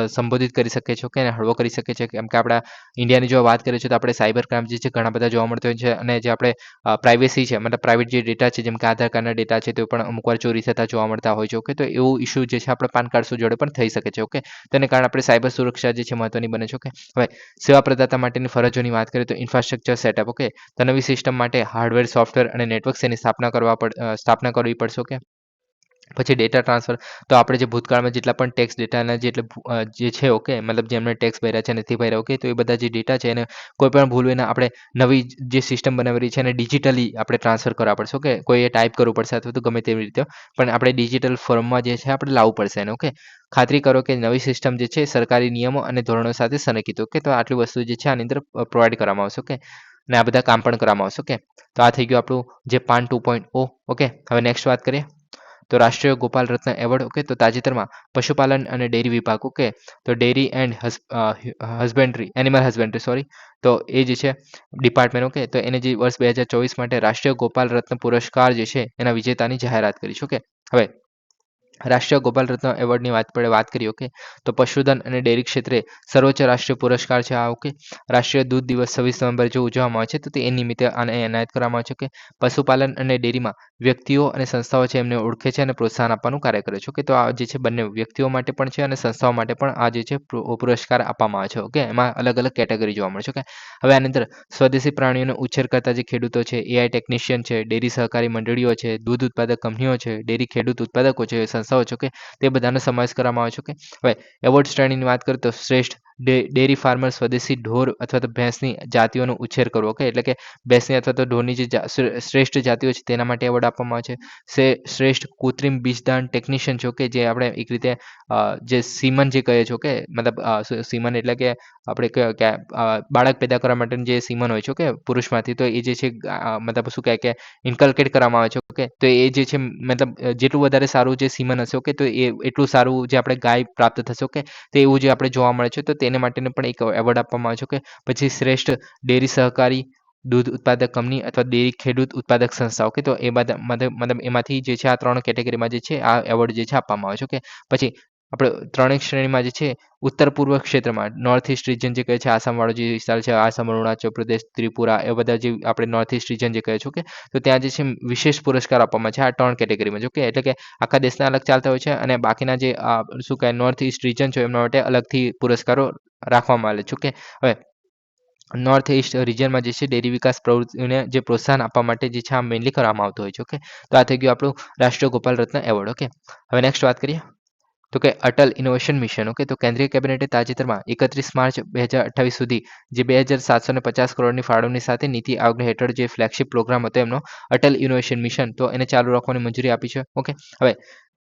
સંબોધિત કરી શકીએ છીએ કે એને હળવો કરી શકીએ છીએ કેમ કે આપણા ઇન્ડિયાની જો વાત કરીએ છીએ તો આપણે સાયબર ક્રાઇમ જે છે ઘણા બધા જોવા મળતો હોય છે અને જે આપણે પ્રાઇવેસી છે મતલબ પ્રાઇવેટ જે ડેટા છે જેમ કે આધાર કાર્ડના ડેટા છે તે પણ અમુક વાર ચોરી થતા જોવા મળતા હોય છે ઓકે તો એવું ઇસ્યુ જે છે આપણે પાન કાર્ડ જોડે પણ થઈ શકે છે ઓકે તેને કારણે આપણે સાયબર સુરક્ષા જે છે મહત્વની બને છે ઓકે હવે સેવા પ્રદાતા માટેની ફરજોની વાત કરીએ તો ઇન્ફ્રાસ્ટ્રક્ચર સેટઅપ ઓકે તો નવી સિસ્ટમ માટે હાર્ડવેર સોફ્ટવેર અને નેટવર્ક્સની સ્થાપના કરવી પડશે ઓકે પછી ડેટા ટ્રાન્સફર તો આપણે જે ભૂતકાળમાં જેટલા પણ ટેક્સ ડેટાના જે છે ઓકે મતલબ જે એમણે ટેક્સ ભર્યા છે નથી ભર્યા ઓકે તો એ બધા જે ડેટા છે એને કોઈ પણ ભૂલ વિના આપણે નવી જે સિસ્ટમ બનાવેલી છે એને ડિજિટલી આપણે ટ્રાન્સફર કરવા પડશે ઓકે કોઈએ ટાઈપ કરવું પડશે અથવા તો ગમે તેવી રીતે પણ આપણે ડિજિટલ ફોર્મમાં જે છે આપણે લાવવું પડશે એને ઓકે ખાતરી કરો કે નવી સિસ્ટમ જે છે સરકારી નિયમો અને ધોરણો સાથે સંરેખિત ઓકે તો આટલી વસ્તુ જે છે આની અંદર પ્રોવાઈડ કરવામાં આવશે ઓકે અને આ બધા કામ પણ કરવામાં આવશે ઓકે તો આ થઈ ગયું આપણું જે પાન 2.0 ઓકે હવે નેક્સ્ટ વાત કરીએ તો રાષ્ટ્રીય ગોપાલ રત્ન એવોર્ડ ઓકે તો તાજેતરમાં પશુપાલન અને ડેરી વિભાગ ઓકે તો ડેરી એન્ડ એનિમલ હસબેન્ડરી સોરી તો એ જે છે ડિપાર્ટમેન્ટ ઓકે તો એને જે વર્ષ 2024 માટે રાષ્ટ્રીય ગોપાલ રત્ન પુરસ્કાર જે છે એના વિજેતાની જાહેરાત કરી છે ઓકે હવે રાષ્ટ્રીય ગોપાલ રત્ન એવોર્ડની વાત કરીએ ઓકે તો પશુધન અને ડેરી ક્ષેત્રે સર્વોચ્ચ રાષ્ટ્રીય પુરસ્કાર છે આ ઓકે રાષ્ટ્રીય દૂધ દિવસ 26 નવેમ્બર જો ઉજવવામાં આવે છે તો તે એ નિમિત્તે આને એનાયત કરવામાં આવે છે કે પશુપાલન અને ડેરીમાં વ્યક્તિઓ અને સંસ્થાઓ છે એમને ઓળખે છે અને પ્રોત્સાહન આપવાનું કાર્ય કરે છે ઓકે તો આ જે છે બંને વ્યક્તિઓ માટે પણ છે અને સંસ્થાઓ માટે પણ આ જે છે પુરસ્કાર આપવામાં આવે છે ઓકે એમાં અલગ અલગ કેટેગરી જોવા મળે છે ઓકે હવે આની અંદર સ્વદેશી પ્રાણીઓનો ઉછેર કરતા જે ખેડૂતો છે AI ટેકનિશિયન છે ડેરી સહકારી મંડળીઓ છે દૂધ ઉત્પાદક કંપનીઓ છે ડેરી ખેડૂત ઉત્પાદકો છે સંસ્થાઓ છે કે તે બધાનો સમાવેશ કરવામાં આવે છે કે હવે એવોર્ડ શ્રેણીની વાત કરીએ તો શ્રેષ્ઠ ડેરી ફાર્મર સ્વદેશી ઢોર અથવા તો ભેંસની જાતિઓનો ઉછેર કરવો ઓકે એટલે કે ભેંસની અથવા તો ઢોરની જે શ્રેષ્ઠ જાતિઓ છે તેના માટે એવોર્ડ આપવામાં આવે છે શ્રેષ્ઠ કૃત્રિમ બીજદાન ટેકનિશિયન છે કે જે આપણે એક રીતે જે સીમન જે કહે છે કે મતલબ સીમન એટલે કે આપણે બાળક પેદા કરવા માટેનું જે સીમન હોય છે કે પુરુષમાંથી તો એ જે છે મતલબ શું કહે કે ઇન્કલ્કેટ કરવામાં આવે છે ઓકે તો એ જે છે મતલબ જેટલું વધારે સારું જે સીમન હશે ઓકે તો એ એટલું સારું જે આપણે ગાય પ્રાપ્ત થશે ઓકે તો એવું જે આપણે જોવા મળે છે તો તેને માટેને પણ એક એવોર્ડ આપવામાં આવે છે કે પછી શ્રેષ્ઠ ડેરી સહકારી દૂધ ઉત્પાદક કંપની અથવા ડેરી ખેડૂત ઉત્પાદક સંસ્થા ઓકે તો એ બધા મતલબ એમાંથી જે છે આ 3 કેટેગરીમાં જે છે આ એવોર્ડ જે છે આપવામાં આવે છે ઓકે પછી આપણે ત્રણેય શ્રેણીમાં જે છે ઉત્તર પૂર્વ ક્ષેત્રમાં નોર્થ ઇસ્ટ રિજન જે કહે છે આસામવાળો જે વિસ્તાર છે આસામ અરુણાચલ પ્રદેશ ત્રિપુરા એ બધા જે આપણે નોર્થ ઇસ્ટ રિજન જે કહે છે ઓકે તો ત્યાં જે છે વિશેષ પુરસ્કાર આપવામાં છે આ 3 કેટેગરીમાં જો કે એટલે કે આખા દેશના અલગ ચાલતા હોય છે અને બાકીના જે શું કહે નોર્થ ઇસ્ટ રિજન છે એમના માટે અલગથી પુરસ્કારો રાખવામાં આવે છે ઓકે હવે નોર્થ ઇસ્ટ રિજનમાં જે છે ડેરી વિકાસ પ્રવૃત્તિઓને જે પ્રોત્સાહન આપવા માટે જે છે આ મેઇનલી કરવામાં આવતું હોય છે ઓકે તો આ થઈ ગયું આપણું રાષ્ટ્રીય ગોપાલ રત્ન એવોર્ડ ઓકે હવે નેક્સ્ટ વાત કરીએ તો કે અટલ ઇનોવેશન મિશન ઓકે તો કેન્દ્રીય કેબિનેટે તાજેતરમાં 31 માર્ચ 2028 સુધી જે 2750 કરોડની ફાળવણી સાથે નીતિ આયોગ હેઠળ જે ફ્લેગશિપ પ્રોગ્રામ હતો એમનો અટલ ઇનોવેશન મિશન તો એને ચાલુ રાખવાની મંજૂરી આપી છે ઓકે હવે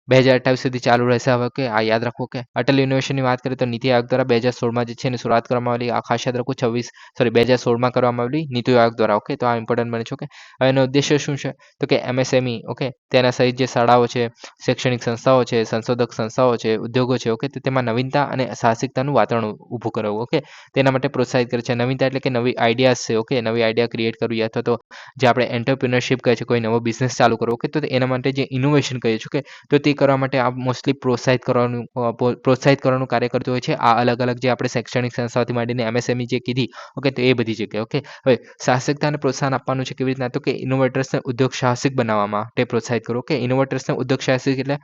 2028 સુધી ચાલુ રહેશે હવે, ઓકે, આ યાદ રાખો. ઓકે, અટલ ઇનોવેશનની વાત કરીએ તો નીતિ આયોગ દ્વારા 2016માં જે છે એની શરૂઆત કરવામાં આવેલી. આ ખાસ યાદ રાખો, 2016માં કરવામાં આવેલી નીતિ આયોગ દ્વારા. ઓકે, તો આ ઇમ્પોર્ટન્ટ બને છે. ઓકે, હવે એનો ઉદ્દેશ્ય શું છે તો કે MSME, ઓકે, તેના સહિત જે શાળાઓ છે, શૈક્ષણિક સંસ્થાઓ છે, સંશોધક સંસ્થાઓ છે, ઉદ્યોગો છે, ઓકે, તો તેમાં નવીનતા અને સાહસિકતાનું વાતાવરણ ઊભું કરાવવું. ઓકે, તેના માટે પ્રોત્સાહિત કરે છે. નવીનતા એટલે કે નવી આઈડિયાઝ છે, ઓકે, નવી આઈડિયા ક્રિએટ કરવી, અથવા તો જે આપણે એન્ટરપ્રિનરશિપ કહે છે, કોઈ નવો બિઝનેસ ચાલુ કરવો. ઓકે, તો એના માટે જે ઇનોવેશન કહીએ છીએ, ઓકે, તો તે કરવા માટે આ મોસ્ટલી પ્રોત્સાહિત કરવાનું કાર્ય કરતું હોય છે. આ અલગ અલગ જે આપણે શૈક્ષણિક સંસ્થાઓથી માંડીને MSME જે કીધી, ઓકે, તો એ બધી જગ્યાએ. ઓકે, હવે સાહસિકતાને પ્રોત્સાહન આપવાનું છે કેવી રીતના તો કે ઇનોવેટર્સને ઉદ્યોગ સાહસિક બનાવવા માટે પ્રોત્સાહિત કરો. ઓકે, ઇનોવેટર્સને ઉદ્યોગ સાહસિક એટલે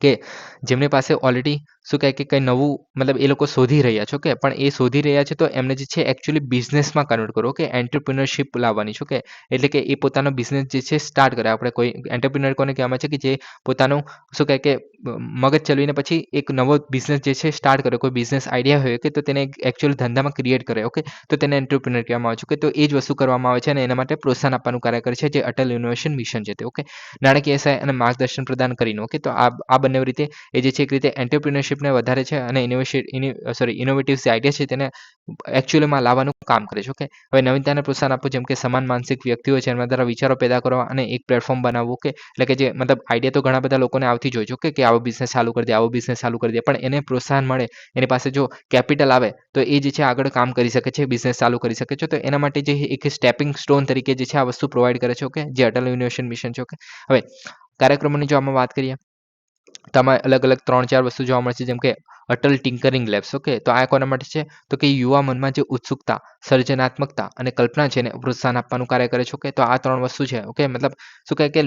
કે જેમની પાસે ઓલરેડી શું કહે કે કંઈ નવું મતલબ એ લોકો શોધી રહ્યા છે. ઓકે, પણ એ શોધી રહ્યા છે તો એમને જે છે એકચ્યુઅલી બિઝનેસમાં કન્વર્ટ કરો. ઓકે, એન્ટરપ્રિનરશિપ લાવવાની છે. ઓકે, એટલે કે એ પોતાનો બિઝનેસ જે છે સ્ટાર્ટ કરે. આપણે કોઈ એન્ટરપ્રિનર કોને કહેવામાં છે કે જે પોતાનું શું કહે કે મગજ ચલાવીને પછી એક નવો બિઝનેસ જે છે સ્ટાર્ટ કરે. કોઈ બિઝનેસ આઈડિયા હોય કે તો તેને એકચ્યુઅલ ધંધામાં ક્રિએટ કરે. ઓકે, તો તેને એન્ટરપ્રિનર કહેવામાં આવે છે. કે તો એ જ વસ્તુ કરવામાં આવે છે અને એના માટે પ્રોત્સાહન આપવાનું કાર્ય કરે છે જે અટલ ઇનોવેશન મિશન છે તે. ઓકે, નાણાકીય સહાય અને માર્ગદર્શન પ્રદાન કરીને. ઓકે, તો આ બંને રીતે એ જે છે એક રીતે એન્ટરપ્રિનરશિપને વધારે છે અને ઇનોવેટિવ જે આઈડિયા છે તેને એકચ્યુઅલીમાં લાવવાનું કામ કરે છે. ઓકે, હવે નવીનતાને પ્રોત્સાહન આપવું, જેમ કે સમાન માનસિક વ્યક્તિઓ છે એના દ્વારા વિચારો પેદા કરવા અને એક પ્લેટફોર્મ બનાવવું. ઓકે, એટલે કે જે મતલબ આઈડિયા તો ઘણા બધા લોકોને આવતી જ હોય છે. ઓકે, કે આવો બિઝનેસ ચાલુ કરી દે, આવો બિઝનેસ ચાલુ કરી દે, પણ એને પ્રોત્સાહન મળે, એની પાસે જો કેપિટલ આવે તો એ જે છે આગળ કામ કરી શકે છે, બિઝનેસ ચાલુ કરી શકે છે. તો એના માટે જે એક સ્ટેપિંગ સ્ટોન તરીકે જે છે આ વસ્તુ પ્રોવાઈડ કરે છે. ઓકે, જે અટલ ઇનોવેશન મિશન છે. ઓકે, હવે કાર્યક્રમોની જો આમાં વાત કરીએ તો આમાં અલગ અલગ 3-4 વસ્તુ જોવા મળે છે, જેમ કે અટલ ટિંકરિંગ લેબ્સ. ઓકે, તો આ કોના માટે છે તો કે યુવા મનમાં જે ઉત્સુકતા, સર્જનાત્મકતા અને કલ્પના છે એને પ્રોત્સાહન આપવાનું કાર્ય કરે છે. ઓકે, તો આ 3 વસ્તુ છે. ઓકે, મતલબ શું કહે કે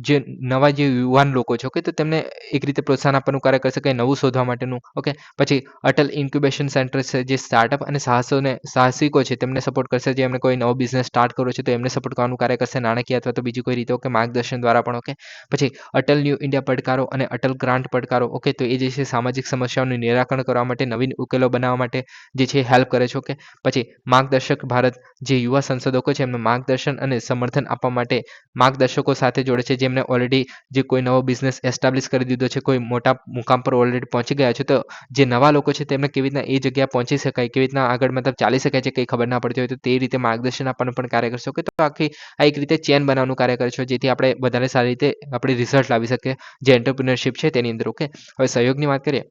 જે નવા જે યુવાન લોકો છે, ઓકે, તો તેમને એક રીતે પ્રોત્સાહન આપવાનું કાર્ય કરશે કે નવું શોધવા માટેનું. ઓકે, પછી અટલ ઇન્ક્યુબેશન સેન્ટર છે જે સ્ટાર્ટઅપ અને સાહસિકો છે તેમને સપોર્ટ કરશે. જે એમને કોઈ નવો બિઝનેસ સ્ટાર્ટ કરવો છે તો એમને સપોર્ટ કરવાનું કાર્ય કરશે, નાણાકીય અથવા તો બીજી કોઈ રીતે. ઓકે, માર્ગદર્શન દ્વારા પણ. ઓકે, પછી અટલ ન્યૂ ઇન્ડિયા પડકારો અને અટલ ગ્રાન્ટ પડકારો. ઓકે, તો એ જે છે સામાજિક સમસ્યાઓનું નિરાકરણ કરવા માટે, નવીન ઉકેલો બનાવવા માટે જે છે હેલ્પ કરે છે. ઓકે, પછી માર્ગદર્શક ભારત, જે યુવા સંશોધકો છે એમને માર્ગદર્શન અને સમર્થન આપવા માટે માર્ગદર્શકો સાથે જોડે છે, જેમને ઓલરેડી જે કોઈ નવો બિઝનેસ એસ્ટાબ્લિશ કરી દીધો છે, કોઈ મોટા મુકામ પર ઓલરેડી પહોંચી ગયા છે, તો જે નવા લોકો છે તેમને કેવી રીતના એ જગ્યાએ પહોંચી શકાય, કેવી રીતના આગળ મતલબ ચાલી શકાય છે, કંઈ ખબર ના પડતી હોય તો તે રીતે માર્ગદર્શન આપવાનું પણ કાર્ય કરશે. ઓકે, તો આખી આ એક રીતે ચેન બનાવવાનું કાર્ય કરે છે, જેથી આપણે વધારે સારી રીતે આપણે રિઝલ્ટ લાવી શકીએ જે એન્ટરપ્રિનરશિપ છે તેની અંદર. ઓકે, હવે સહયોગની વાત કરીએ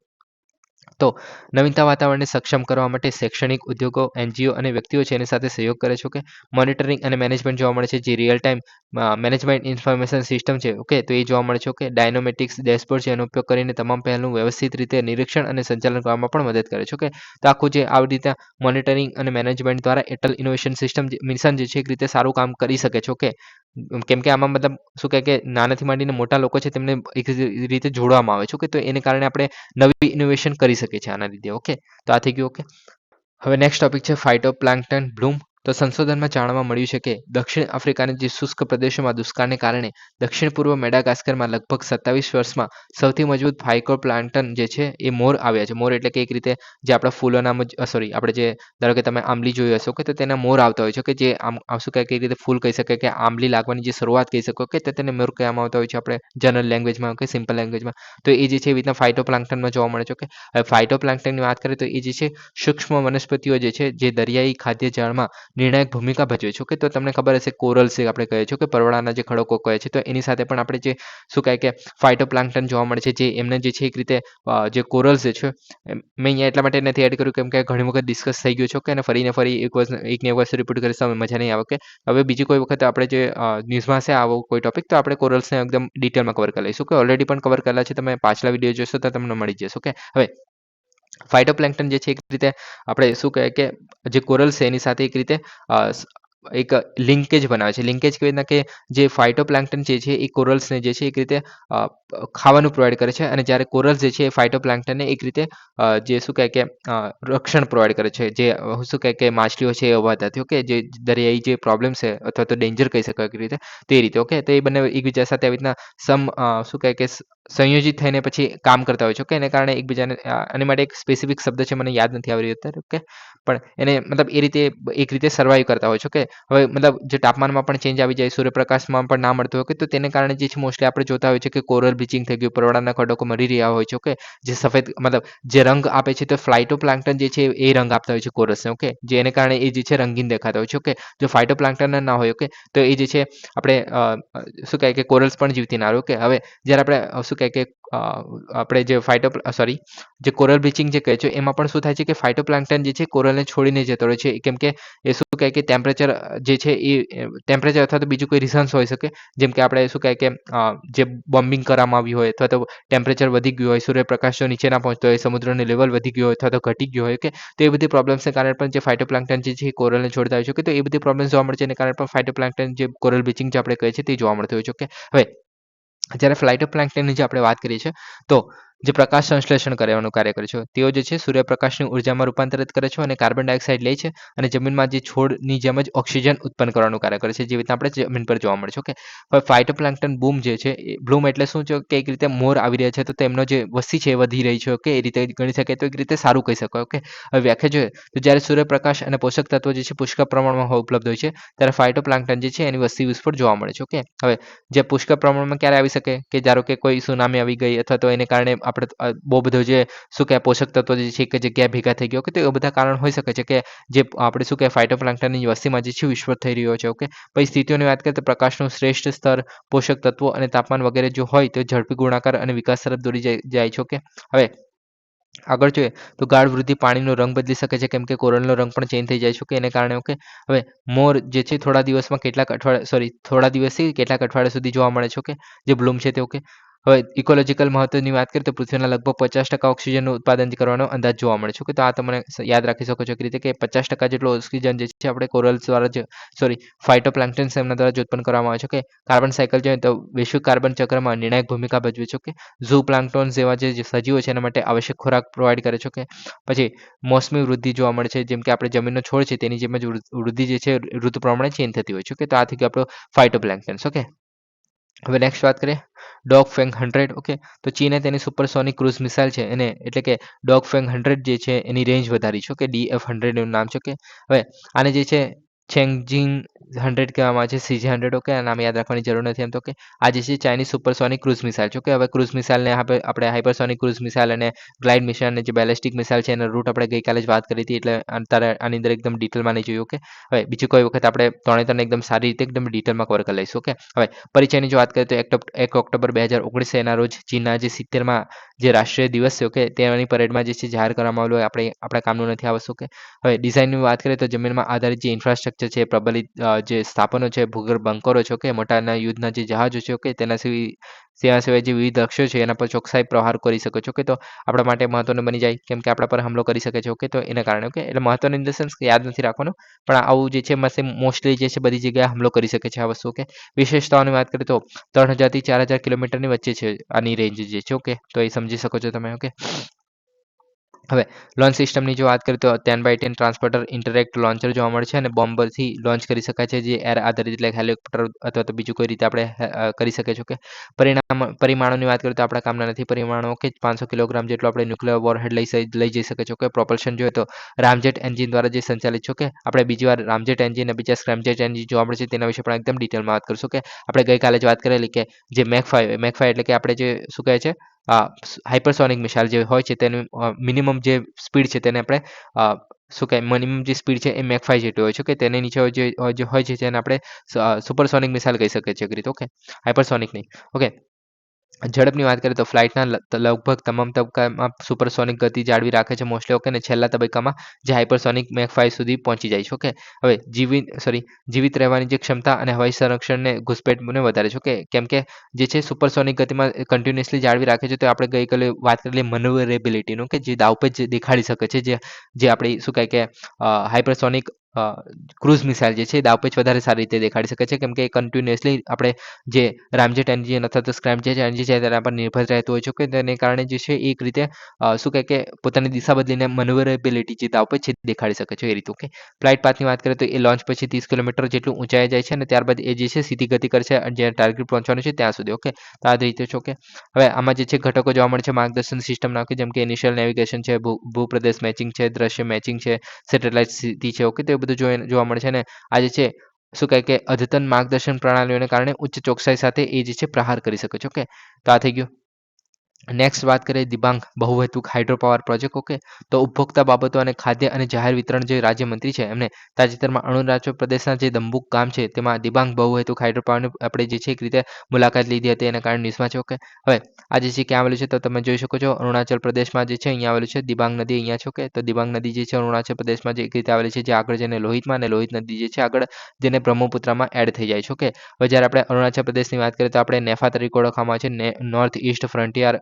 તો નવીનતા વાતાવરણને સક્ષમ કરવા માટે શૈક્ષણિક ઉદ્યોગો, NGO અને વ્યક્તિઓ છે એની સાથે સહયોગ કરે છે. ઓકે, મોનિટરિંગ અને મેનેજમેન્ટ જોવા મળે છે, જે real time management information system છે. ઓકે, તો એ જોવા મળે છે. ઓકે, ડાયનોમેટિક્સ ડેશબોર્ડ છે એનો ઉપયોગ કરીને તમામ પહેલનું વ્યવસ્થિત રીતે નિરીક્ષણ અને સંચાલન કરવામાં પણ મદદ કરે છે. ઓકે, તો આખું જે આવી રીતે મોનિટરિંગ અને મેનેજમેન્ટ દ્વારા અટલ ઇનોવેશન સિસ્ટમ મિશન જે છે એક રીતે સારું કામ કરી શકે છે. ઓકે, કેમ કે આમાં મતલબ શું કહે કે નાનાથી માંડીને મોટા લોકો છે તેમને એક રીતે જોડવામાં આવે છે. ઓકે, તો એને કારણે આપણે નવી ઇનોવેશન કરી શકીએ છીએ આના લીધે. ઓકે, તો આ થઈ ગયું. ઓકે, હવે નેક્સ્ટ ટોપિક છે ફાઇટોપ્લાન્કટન બ્લૂમ. તો સંશોધનમાં જાણવા મળ્યું છે કે દક્ષિણ આફ્રિકાના જે શુષ્ક પ્રદેશોમાં દુષ્કાળને કારણે દક્ષિણ પૂર્વ મેડાગાસ્કરમાં લગભગ 27 વર્ષમાં સૌથી મજબૂત ફાઇટોપ્લાન્કટન જે છે એ મોર આવ્યા છે. મોર એટલે કે એક રીતે જે આપણા ફૂલોના આપણે જે ધારો કે તમે આંબલી જોઈ હશો કે તો તેના મોર આવતા હોય છે કે જે શું કહે કે એક રીતે ફૂલ કહી શકાય કે આંબલી લાગવાની જે શરૂઆત કહી શકો કે તેને મોર કહેવામાં આવતા હોય છે આપણે જનરલ લેંગ્વેજમાં કે સિમ્પલ લેંગ્વેજમાં. તો એ જે છે એવી રીતના ફાઇટોપ્લાન્કટનમાં જોવા મળે છે. ઓકે, હવે ફાઇટોપ્લાન્કટનની વાત કરીએ તો એ જે છે સૂક્ષ્મ વનસ્પતિઓ જે છે જે દરિયાઈ ખાદ્ય જાળમાં નિર્ણાયક ભૂમિકા ભજવે છે. ઓકે, તો તમને ખબર હશે કોરલ્સ આપણે કહીએ છીએ કે પરવળાના જે ખડકો કહે છે, તો એની સાથે પણ આપણે જે શું કહે કે ફાઇટોપ્લાન્કટન જોવા મળે છે, જે એમને જે છે એક રીતે જે કોરલ્સ જે છે મેં અહીંયા એટલા માટે નથી એડ કર્યું કેમ કે ઘણી વખત ડિસ્કસ થઈ ગયું છે. ઓકે, અને ફરી એકને એક વસ્તુ રિપીટ કરીશ તો મજા નહીં આવે. ઓકે, હવે બીજી કોઈ વખત આપણે જે ન્યૂઝમાં હશે આવો કોઈ ટોપિક તો આપણે કોરલ્સને એકદમ ડિટેલમાં કવર કરી લઈશું. કે ઓલરેડી પણ કવર કરેલા છે, તમે પાછલા વિડીયો જોશો તો તમને મળી જશે. ઓકે, હવે ફાઇટોપ્લેન્ક્ટન જે છે એક રીતે આપણે શું કહે કે જે કોરલ છે એની સાથે એક રીતે એક લિંકેજ બનાવે છે. લિંકેજ કેવી રીતના કે જે ફાઇટોપ્લેન્ક્ટન જે છે એ કોરલ્સને જે છે એક રીતે ખાવાનું પ્રોવાઈડ કરે છે, અને જ્યારે કોરલ્સ જે છે એ ફાઇટોપ્લેન્ક્ટનને એક રીતે જે શું કહે કે રક્ષણ પ્રોવાઈડ કરે છે, જે શું કહે કે માછલીઓ છે એ અવાતાથી. ઓકે, જે દરિયાઈ જે પ્રોબ્લેમ છે અથવા તો ડેન્જર કહી શકાય એક રીતે તે રીતે. ઓકે, તો એ બંને એકબીજા સાથે આવી રીતના શું કહે કે સંયોજિત થઈને પછી કામ કરતા હોય છે. ઓકે, એને કારણે એકબીજાને આની માટે એક સ્પેસિફિક શબ્દ છે, મને યાદ નથી આવી રહ્યો અત્યારે. ઓકે, પણ એને મતલબ એ રીતે એક રીતે સર્વાઈવ કરતા હોય છે. ઓકે, હવે મતલબ જે તાપમાનમાં પણ ચેન્જ આવી જાય, સૂર્યપ્રકાશમાં પણ ના મળતો હોય, ઓકે, તો તેને કારણે જે છે મોસ્ટલી આપણે જોતા હોય છે કે કોરલ બ્લીચિંગ થઈ ગયું, પરવાળાના ખડકો મરી રહ્યા હોય છે. ઓકે, જે સફેદ મતલબ જે રંગ આપે છે તો ફ્લાઇટોપ્લાન્ક્ટન જે છે એ રંગ આપતા હોય છે કોરસને. ઓકે, જે એને કારણે એ જે છે રંગીન દેખાતા હોય છે. ઓકે, જો ફાઇટોપ્લાન્ક્ટન ના હોય, ઓકે, તો એ જે છે આપણે શું કહે કે કોરલ્સ પણ જીવતી ના રહે. ઓકે, હવે જ્યારે આપણે શું કહે કે આપણે જે જે કોરલ બ્લીચિંગ જે કહે છે એમાં પણ શું થાય છે કે ફાઇટોપ્લાન્ક્ટન જે છે કોરલને છોડીને જતો રહે છે, કેમ કે એ શું કહે કે ટેમ્પરેચર જે છે એ ટેમ્પરેચર અથવા તો બીજું કોઈ રીઝન્સ હોઈ શકે, જેમ કે આપણે શું કહે કે જે બોમ્બિંગ કરવામાં આવ્યું હોય અથવા તો ટેમ્પરેચર વધી ગયું હોય, સૂર્યપ્રકાશ જો નીચે ના પહોંચતો હોય, સમુદ્રનું લેવલ વધી ગયું હોય અથવા તો ઘટી ગયું હોય, કે તો એ બધી પ્રોબ્લેમ્સને કારણે પણ જે ફાઇટોપ્લાન્ક્ટન જે છે એ કોરલને છોડતા હોય છે. કે તો એ બધી પ્રોબ્લેમ્સ જોવા મળે છે, એને કારણે પણ ફાઇટોપ્લાન્ક્ટન જે કોરલ બ્લીચિંગ જે આપણે કહીએ છીએ તે જોવા મળતું હોય છે. ઓકે, હવે જ્યારે ફ્લાઇટોપ્લાન્ક્ટનની જે આપણે વાત કરીએ છીએ, તો જે પ્રકાશ સંશ્લેષણ કરવાનું કાર્ય કરે છે, તેઓ જે છે સૂર્યપ્રકાશની ઉર્જામાં રૂપાંતરિત કરે છે અને કાર્બન ડાયોક્સાઇડ લે છે અને જમીનમાં જે છોડની જેમ જ ઓક્સિજન ઉત્પન્ન કરવાનું કાર્ય કરે છે, જેવી રીતે આપણે જમીન પર જોવા મળે છે. ઓકે, હવે ફાઇટોપ્લાન્ક્ટન બૂમ જે છે એ બ્લૂમ એટલે શું છે કે એક રીતે મોર આવી રહ્યા છે, તો તેમનો જે વસ્તી છે એ વધી રહી છે. ઓકે, એ રીતે ગણી શકાય, તો એક રીતે સારું કહી શકાય. ઓકે, હવે વ્યાખ્યા જોઈએ તો જ્યારે સૂર્યપ્રકાશ અને પોષક તત્વો જે છે પુષ્કળ પ્રમાણમાં ઉપલબ્ધ હોય છે, ત્યારે ફાઇટોપ્લાન્ક્ટન જે છે એની વસ્તી વિસ્ફોટ જોવા મળે છે. ઓકે, હવે જે પુષ્કળ પ્રમાણમાં ક્યારે આવી શકે કે ધારો કે કોઈ સુનામી આવી ગઈ અથવા તો એને કારણે આપણે બહુ બધો જે શું કહેવાય પોષક તત્વો જે છે એક જગ્યાએ ભેગા થઈ ગયો, કે તો એ બધા કારણ હોઈ શકે છે કે જે આપણે શું કહેવાય ફાઇટોપ્લાન્ક્ટનની વસ્તીમાં જે છે વિસ્ફોટ થઈ રહ્યો છે. ઓકે, પછી સ્થિતિઓની વાત કરીએ તો પ્રકાશનું શ્રેષ્ઠ સ્તર, પોષક તત્વો અને તાપમાન વગેરે જો હોય તો ઝડપી ગુણાકાર અને વિકાસ તરફ દોરી જાય છે. ઓકે, હવે આગળ જોઈએ તો ગાઢ વૃદ્ધિ પાણીનો રંગ બદલી શકે છે, કેમ કે કોરલનો રંગ પણ ચેન્જ થઈ જાય છે. ઓકે, એને કારણે. ઓકે, હવે મોર જે છે થોડા દિવસથી કેટલાક અઠવાડિયા સુધી જોવા મળે છે. ઓકે, જે બ્લૂમ છે તે. ઓકે, હવે ઇકોલોજીકલ મહત્વની વાત કરીએ તો પૃથ્વીના લગભગ 50% ઓક્સિજનનું ઉત્પાદન કરવાનો અંદાજ જોવા મળે છે. કે તો આ તમને યાદ રાખી શકો છો કે રીતે કે 50% જેટલો ઓક્સિજન જે છે આપણે કોરલ્સ દ્વારા ફાઇટોપ્લાન્ક્ટન એમના દ્વારા જ ઉત્પન્ન કરવામાં આવે છે. કે કાર્બન સાયકલ જોઈએ તો વૈશ્વિક કાર્બન ચક્રમાં નિર્ણાયક ભૂમિકા ભજવે છે. કે ઝૂ પ્લાન્ક્ટોન જેવા જે સજીવો છે એના માટે આવશ્યક ખોરાક પ્રોવાઈડ કરે છે. કે પછી મોસમી વૃદ્ધિ જોવા મળે છે, જેમ કે આપણે જમીનનો છોડ છે તેની જેમ જ વૃદ્ધિ જે છે ઋતુ પ્રમાણે ચેન્જ થતી હોય છે. કે તો આ થઈ ગયો આપણો ફાઇટોપ્લાન્ક્ટન. ઓકે, હવે નેક્સ્ટ વાત કરીએ ડોગ ફેંગ 100. ઓકે, તો ચીને તેની સુપરસોનિક ક્રૂઝ મિસાઇલ છે એને એટલે કે ડોગ ફેંગ 100 જે છે એની રેન્જ વધારી છે. કે DF-100 એનું નામ છે. કે હવે આને જે છે ચેંગજિંગ 100 કહેવામાં આવે છે, CJ-100. ઓકે, આ નામ યાદ રાખવાની જરૂર નથી એમ. તો કે આ જે છે ચાઇનીઝ સુપરસોનિક ક્રૂઝ મિસાઇલ છે. ઓકે, હવે ક્રૂઝ મિસાઇલને આપણે હાઇપરસોનિક ક્રૂઝ મિસાઇલ અને ગ્લાઇડ મિસાઇલ અને જે બેલિસ્ટિક મિસાઇલ છે એનો રૂટ આપણે ગઈકાલે જ વાત કરી હતી, એટલે અત્યારે આની અંદર એકદમ ડિટેલમાં નહીં જોયું. ઓકે, હવે બીજી કોઈ વખત આપણે ત્રણે એકદમ સારી રીતે એકદમ ડિટેલમાં કવર કરી લઈશું. ઓકે, હવે પરિચયની જો વાત કરીએ તો 1 ઓક્ટોબર 2019 એના રોજ ચીનના જે 70માં જે રાષ્ટ્રીય દિવસ છે, ઓકે, તેની પરેડમાં જે છે જાહેર કરવામાં આવેલું હોય, આપણા કામનું નથી આ વસ્તુ. કે હવે ડિઝાઇનની વાત કરીએ તો જમીનમાં આધારિત જે ઇન્ફ્રાસ્ટ્રક્ચર છે, પ્રબલિત જે સ્થાપનો છે, ભૂગર્ભ બંકરો છે, ઓકે, મોટાના યુદ્ધના જે જહાજો છે, ઓકે, તેના સિવાય જે વિવિધ લક્ષ્યો છે એના પર ચોકસાઈ પ્રહાર કરી શકો છો. કે તો આપણા માટે મહત્વનું બની જાય, કેમ કે આપણા પર હુમલો કરી શકે છે. ઓકે, તો એના કારણે. ઓકે, એટલે મહત્વનું ઇન ધ સેન્સ યાદ નથી રાખવાનું, પણ આવું જે છે મોસ્ટલી જે છે બધી જગ્યાએ હુમલો કરી શકે છે આ વસ્તુ. ઓકે, વિશેષતાઓની વાત કરીએ તો 3000 થી 4000 કિલોમીટરની વચ્ચે છે આની રેન્જ જે છે. ઓકે, તો એ સમજી શકો છો તમે. ઓકે, હવે લોન્ચ સિસ્ટમની જો વાત કરીએ તો 10x10 ટ્રાન્સપોર્ટર ઇન્ટરેક્ટ લોન્ચર જોવા મળે છે અને બોમ્બરથી લોન્ચ કરી શકાય છે, જે એર આધારિત એટલે હેલિકોપ્ટર અથવા તો બીજું કોઈ રીતે આપણે કરી શકીએ છીએ. કે પરિમાણોની વાત કરીએ તો આપણા કામના નથી પરિમાણો. કે 500 કિલોગ્રામ જેટલો આપણે ન્યુક્લિયર વોરહેડ લઈ જઈ શકીએ છીએ. કે પ્રોપલ્શન જોઈએ તો રામજેટ એન્જિન દ્વારા જે સંચાલિત છે. કે આપણે બીજી વાર રામજેટ એન્જિન અને બીજા સ્ક્રેમજેટ એન્જિન જોવા મળે છે તેના વિશે પણ એકદમ ડિટેલમાં વાત કરીશું. કે આપણે ગઈકાલે જ વાત કરેલી કે જે મેક 5 એટલે કે આપણે જે શું કહે છે હાઇપરસોનિક મિસાઇલ જે હોય છે તેનું મિનિમમ જે સ્પીડ છે તેને આપણે શું કહે મિનિમમ જે સ્પીડ છે એ મેક 5 જેટલી હોય છે. કે તેને નીચે જે હોય છે તેને આપણે સુપરસોનિક મિસાઇલ કહી શકીએ છીએ. રીતે. ઓકે, હાઇપરસોનિક નહીં. ઓકે, ઝડપની વાત કરીએ તો ફ્લાઇટના લગભગ તમામ તબક્કામાં સુપરસોનિક ગતિ જાળવી રાખે છે મોસ્ટલી. ઓકે, અને છેલ્લા તબક્કામાં જે હાઇપરસોનિક મેક 5 સુધી પહોંચી જાય છે. ઓકે, હવે જીવિત રહેવાની જે ક્ષમતા અને હવાઈ સંરક્ષણને ઘૂસપેઠને વધારે છે. ઓકે, કેમ કે જે છે સુપરસોનિક ગતિમાં કન્ટિન્યુઅસલી જાળવી રાખે છે, તો આપણે ગઈકાલે વાત કરેલી મનોવરેબિલિટીનું, કે જે દાવપેચ દેખાડી શકે છે, જે આપણી શું કહે કે હાઇપરસોનિક ક્રૂઝ મિસાઇલ જે છે દાવપેચ વધારે સારી રીતે દેખાડી શકે છે, કેમ કે કન્ટિન્યુઅસલી આપણે જે રામજેટ એન્જિન અથવા તો સ્ક્રેમજેટ એન્જિન છે તેના પર નિર્ભર રહેતું હોય છે કે તેને કારણે જે છે એક રીતે શું કહે કે પોતાની દિશા બદલીને મેનોવરેબિલિટી જે દાવપેચ છે દેખાડી શકે છે એ રીતે. ઓકે, ફ્લાઇટ પાથની વાત કરીએ તો એ લોન્ચ પછી 30 કિલોમીટર જેટલું ઊંચાઈ જાય છે અને ત્યારબાદ એ જે છે સીધી ગતિ કરશે જ્યાં ટાર્ગેટ પહોંચવાનું છે ત્યાં સુધી. ઓકે, તો આ રીતે છે. ઓકે, હવે આમાં જે છે ઘટકો જોવા મળે છે માર્ગદર્શન સિસ્ટમના, કે જેમ કે ઇનિશિયલ નેવિગેશન છે, ભૂપ્રદેશ મેચિંગ છે, દ્રશ્ય મેચિંગ છે, સેટેલાઇટ સ્થિતિ છે. ઓકે, તો એ બધું જોવા મળે છે અને આ જે છે શું કહે કે અદ્યતન માર્ગદર્શન પ્રણાલીઓને કારણે ઉચ્ચ ચોકસાઈ સાથે એ જે છે પ્રહાર કરી શકે છે. ઓકે, તો આ થઈ ગયું. નેક્સ્ટ વાત કરીએ દિબાંગ બહુહેતુક હાઇડ્રો પાવર પ્રોજેક્ટ. ઓકે, તો ઉપભોક્તા બાબતો અને ખાદ્ય અને જાહેર વિતરણ જે રાજ્યમંત્રી છે એમને તાજેતરમાં અરુણાચલ પ્રદેશના જે દંબુક ગામ છે તેમાં દિબાંગ બહુહેતુક હાઇડ્રો પાવરની આપણે જે છે એક રીતે મુલાકાત લીધી હતી એના કારણે ન્યૂઝમાં છે. ઓકે, હવે આ જે છે ક્યાં આવેલું છે તો તમે જોઈ શકો છો અરુણાચલ પ્રદેશમાં જે છે અહીંયા આવેલું છે દિબાંગ નદી અહીંયા છે. ઓકે, તો દિબાંગ નદી જે છે અરુણાચલ પ્રદેશમાં જે એક રીતે આવેલી છે જે આગળ જઈને લોહિતમાં, અને લોહિત નદી જે છે આગળ જેને બ્રહ્મપુત્રમાં એડ થઈ જાય છે. ઓકે, હવે જ્યારે આપણે અરુણાચલ પ્રદેશની વાત કરીએ તો આપણે નેફા તરીકે ઓળખવામાં આવે છે, north East frontier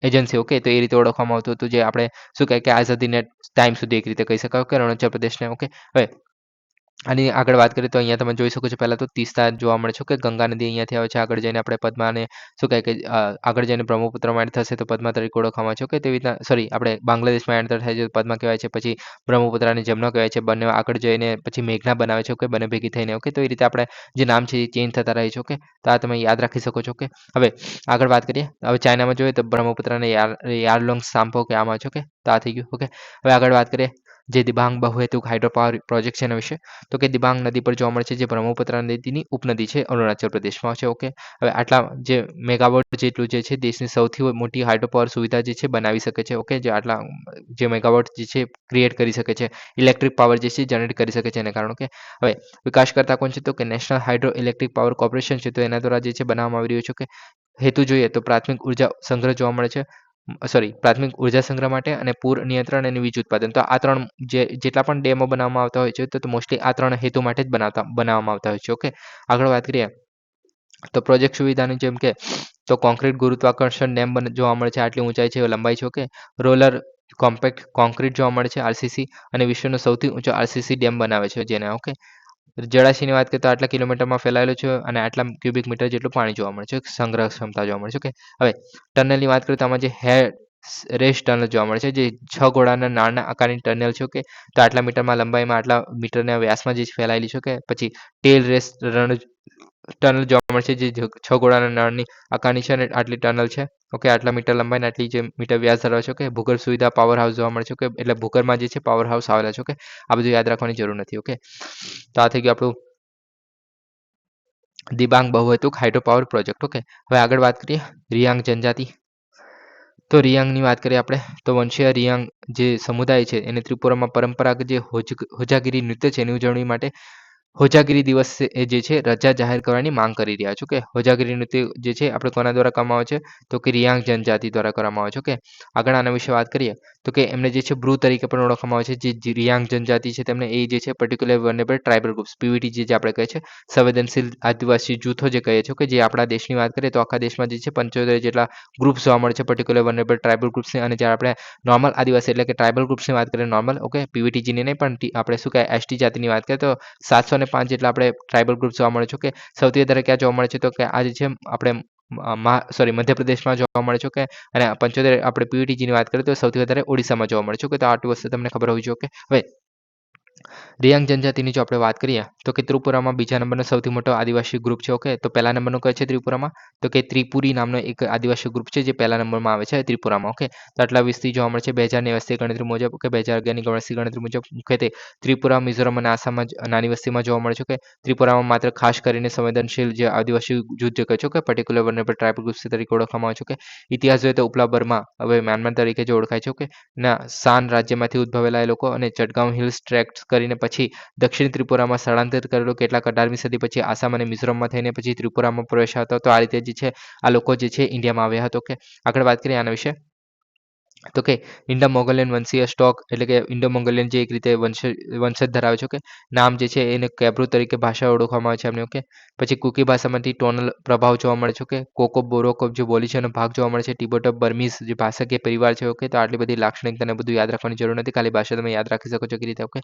agency. Okay, તો એ રીતે ઓળખવામાં આવતું હતું, જે આપણે શું કહે કે આઝાદીને ટાઈમ સુધી એક રીતે કહી શકાય કે અરુણાચલ પ્રદેશને. ઓકે, હવે આની આગળ વાત કરીએ તો અહીંયા તમે જોઈ શકો છો પહેલાં તો તીસ્તા જોવા મળે છે કે ગંગા નદી અહીંયાથી આવે છે, આગળ જઈને આપણે પદ્માને શું કહે કે આગળ જઈને બ્રહ્મપુત્રમાં એડ થશે તો પદ્મા તરીકે ઓળખવામાં છે. ઓકે, તેવી રીતના સોરી આપણે બાંગ્લાદેશમાં એન્ટર થાય છે તો પદ્મા કહેવાય છે, પછી બ્રહ્મપુત્રાને જમનો કહેવાય છે, બંને આગળ જઈને પછી મેઘના બનાવે છે. ઓકે, બંને ભેગી થઈને. ઓકે, તો એ રીતે આપણે જે નામ છે એ ચેન્જ થતા રહે છે. ઓકે, તો આ તમે યાદ રાખી શકો છો. ઓકે, હવે આગળ વાત કરીએ. હવે ચાઇનામાં જોઈએ તો બ્રહ્મપુત્રાને યારલોંગ સામ્પો કે આમાં છે. ઓકે, તો આ થઈ ગયું. ઓકે, હવે આગળ વાત કરીએ જે દિબાંગ બહુહેતુક હાઇડ્રો પાવર પ્રોજેક્ટ છે એના વિશે. તો કે દિબાંગ નદી પર જોવા મળે છે જે બ્રહ્મપુત્ર નદીની ઉપનદી છે અરુણાચલ પ્રદેશમાં છે. ઓકે, હવે આટલા જે મેગાવોટ જેટલું જે છે દેશની સૌથી મોટી હાઇડ્રો પાવર સુવિધા જે છે બનાવી શકે છે. ઓકે, જે આટલા જે મેગાવોટ જે છે ક્રિએટ કરી શકે છે, ઇલેક્ટ્રિક પાવર જે છે જનરેટ કરી શકે છે એને કારણે. ઓકે, હવે વિકાસકર્તા કોણ છે તો કે national hydro electric power corporation છે, તો એના દ્વારા જે છે બનાવવામાં આવી રહ્યું છે. કે હેતુ જોઈએ તો પ્રાથમિક ઉર્જા સંગ્રહ જોવા મળે છે, પ્રાથમિક ઉર્જા સંગ્રહ માટે અને પૂર નિયંત્રણ અને વીજ ઉત્પાદન. તો આ ત્રણ જેટલા પણ ડેમો બનાવવામાં આવતા હોય છે તો મોસ્ટલી આ ત્રણ હેતુ માટે જ બનાવવામાં આવતા હોય છે. ઓકે, આગળ વાત કરીએ તો પ્રોજેક્ટ સુવિધાની જેમ કે તો કોન્ક્રીટ ગુરુત્વાકર્ષણ ડેમ જોવા મળે છે, આટલી ઊંચાઈ છે લંબાઈ છે. ઓકે, રોલર કોમ્પેક્ટ કોન્ક્રીટ જોવા મળે છે આરસીસી, અને વિશ્વનો સૌથી ઊંચો આરસીસી ડેમ બનાવે છે જેને. ઓકે, જળાશયની વાત કરીએ તો આટલા કિલોમીટરમાં ફેલાયેલો છે અને આટલા ક્યુબિક મીટર જેટલું પાણી જોવા મળે છે, સંગ્રહ ક્ષમતા જોવા મળે છે. ઓકે, હવે ટનલની વાત કરીએ તો આમાં જે રેસ ટનલ જોવા મળે છે જે 6 ગોળાના નાળના આકારની ટનલ છે. ઓકે, તો આટલા મીટરમાં લંબાઈમાં આટલા મીટરના વ્યાસમાં જે ફેલાયેલી છે. ઓકે, પછી ટેલ રેસ ટનલ જોવા મળે છે જે 6 ગોળાના નળની આકારની છે અને આટલી ટનલ છે. ઓકે, આટલા મીટર લંબાઈને આટલી જે મીટર વ્યાસ ધરાવે છે. ઓકે, ભૂગર્ભ સુવિધા પાવર હાઉસ જોવા મળે છે. ઓકે, એટલે ભૂગર્ભમાં જે છે પાવર હાઉસ આવેલા છે. ઓકે, આ બધું યાદ રાખવાની જરૂર નથી. ઓકે, તો આ થઈ ગયું આપણું દિબાંગ બહુહેતુક હાઇડ્રો પાવર પ્રોજેક્ટ. ઓકે, હવે આગળ વાત કરીએ રિયાંગ જનજાતિ. તો રિયાંગની વાત કરીએ આપણે તો વંશીય રિયાંગ જે સમુદાય છે એને ત્રિપુરામાં પરંપરાગત જે હોજાગીરી નૃત્ય છે એની ઉજવણી માટે હોજાગીરી દિવસ એ જે છે રજા જાહેર કરવાની માંગ કરી રહ્યા છે. ઓકે, હોજાગીરી નૃત્ય જે છે આપણે કોના દ્વારા કરવામાં આવે છે તો કે રિયાંગ જનજાતિ દ્વારા કરવામાં આવે છે. ઓકે, આગળ આના વિશે વાત કરીએ તો કે એમને જે છે બ્રુ તરીકે પણ ઓળખવામાં આવે છે. જે રિયાંગ જનજાતિ છે તેમને એ જે છે particular vulnerable tribal groups Pvt જે આપણે કહે છે સંવેદનશીલ આદિવાસી જૂથો જે કહે છે કે જે આપણા દેશની વાત કરીએ તો આખા દેશમાં જે છે 75 જેટલા ગ્રુપ્સ જોવા મળે છે પર્ટિક્યુલર વલ્નરેબલ ટ્રાઇબલ ગ્રુપ્સની. અને જ્યારે આપણે નોર્મલ આદિવાસી એટલે કે ટ્રાઇબલ ગ્રુપ્સની વાત કરીએ નોર્મલ. ઓકે, પીવીટીજીની નહીં પણ આપણે શું કહે એસટી જાતિની વાત કરીએ તો 705 જેટલા આપણે ટ્રાઇબલ ગ્રુપ જોવા મળે છે. કે સૌથી વધારે ક્યાં જોવા મળે છે તો કે આ જે છે આપણે મધ્યપ્રદેશમાં જોવા મળે છે. કે અને 75 આપણે પીવીટીજીની વાત કરીએ તો સૌથી વધારે ઓડિશામાં જોવા મળે છે. કે તો આટલી વસ્તુ તમને ખબર હોવી જોઈએ. કે હવે રિયાંગ જનજાતિની જો આપણે વાત કરીએ તો કે ત્રિપુરામાં બીજા નંબરનો સૌથી મોટો આદિવાસી ગ્રુપ છે. ઓકે, તો પહેલા નંબરનું કહે છે ત્રિપુરામાં તો કે ત્રિપુરી નામનો એક આદિવાસી ગ્રુપ છે જે પહેલા નંબરમાં આવે છે ત્રિપુરામાં. ઓકે, તો આટલા વસ્તી જોવા મળે છે 2000ની વસ્તી ગણતરી મુજબ. કે 2011ની વસ્તી ગણતરી મુજબ મુખ્યત્વે ત્રિપુરા, મિઝોરમ અને આસામમાં નાની વસ્તીમાં જોવા મળે છે. કે ત્રિપુરામાં માત્ર ખાસ કરીને સંવેદનશીલ જે આદિવાસી જૂથ જે કહે છે કે પર્ટિક્યુલર વલ્નરેબલ ટ્રાઇબલ ગ્રુપ્સ તરીકે ઓળખવામાં આવે છે. કે ઇતિહાસ જોઈએ તો ઉપલા બર્મા હવે મ્યાનમાર તરીકે જે ઓળખાય છે. ઓકે, ના સાન રાજ્યમાંથી ઉદ્ભવેલા એ લોકો અને ચટગાંવ હિલ્સ ટ્રેક કરીને પછી દક્ષિણ ત્રિપુરામાં સ્થળાંતરિત કરેલું કેટલાક 18મી સદી પછી આસામ અને મિઝોરમમાં થઈને પછી ત્રિપુરામાં પ્રવેશ્યા હતા. તો આ રીતે જે છે આ લોકો જે છે ઇન્ડિયામાં આવ્યા હતા. ઓકે, આગળ વાત કરીએ આના વિશે તો કે ઇન્ડો મોંગોલિયન વંશીય સ્ટોક એટલે કે ઇન્ડો મોંગોલિયન જે એક રીતે વંશજ ધરાવે છે. કે નામ જે છે એને કેબ્રુ તરીકે ભાષા ઓળખવામાં આવે છે એમને. ઓકે, પછી કુકી ભાષામાંથી ટોનલ પ્રભાવ જોવા મળે છે. કે કોકો બોરોકોપ જે બોલી છે એનો ભાગ જોવા મળે છે. ટિબેટો બર્મીઝ જે ભાષાકીય પરિવાર છે. ઓકે, તો આટલી બધી લાક્ષણિકતાને બધું યાદ રાખવાની જરૂર નથી, ખાલી ભાષા તમે યાદ રાખી શકો છો કે રીતે. ઓકે,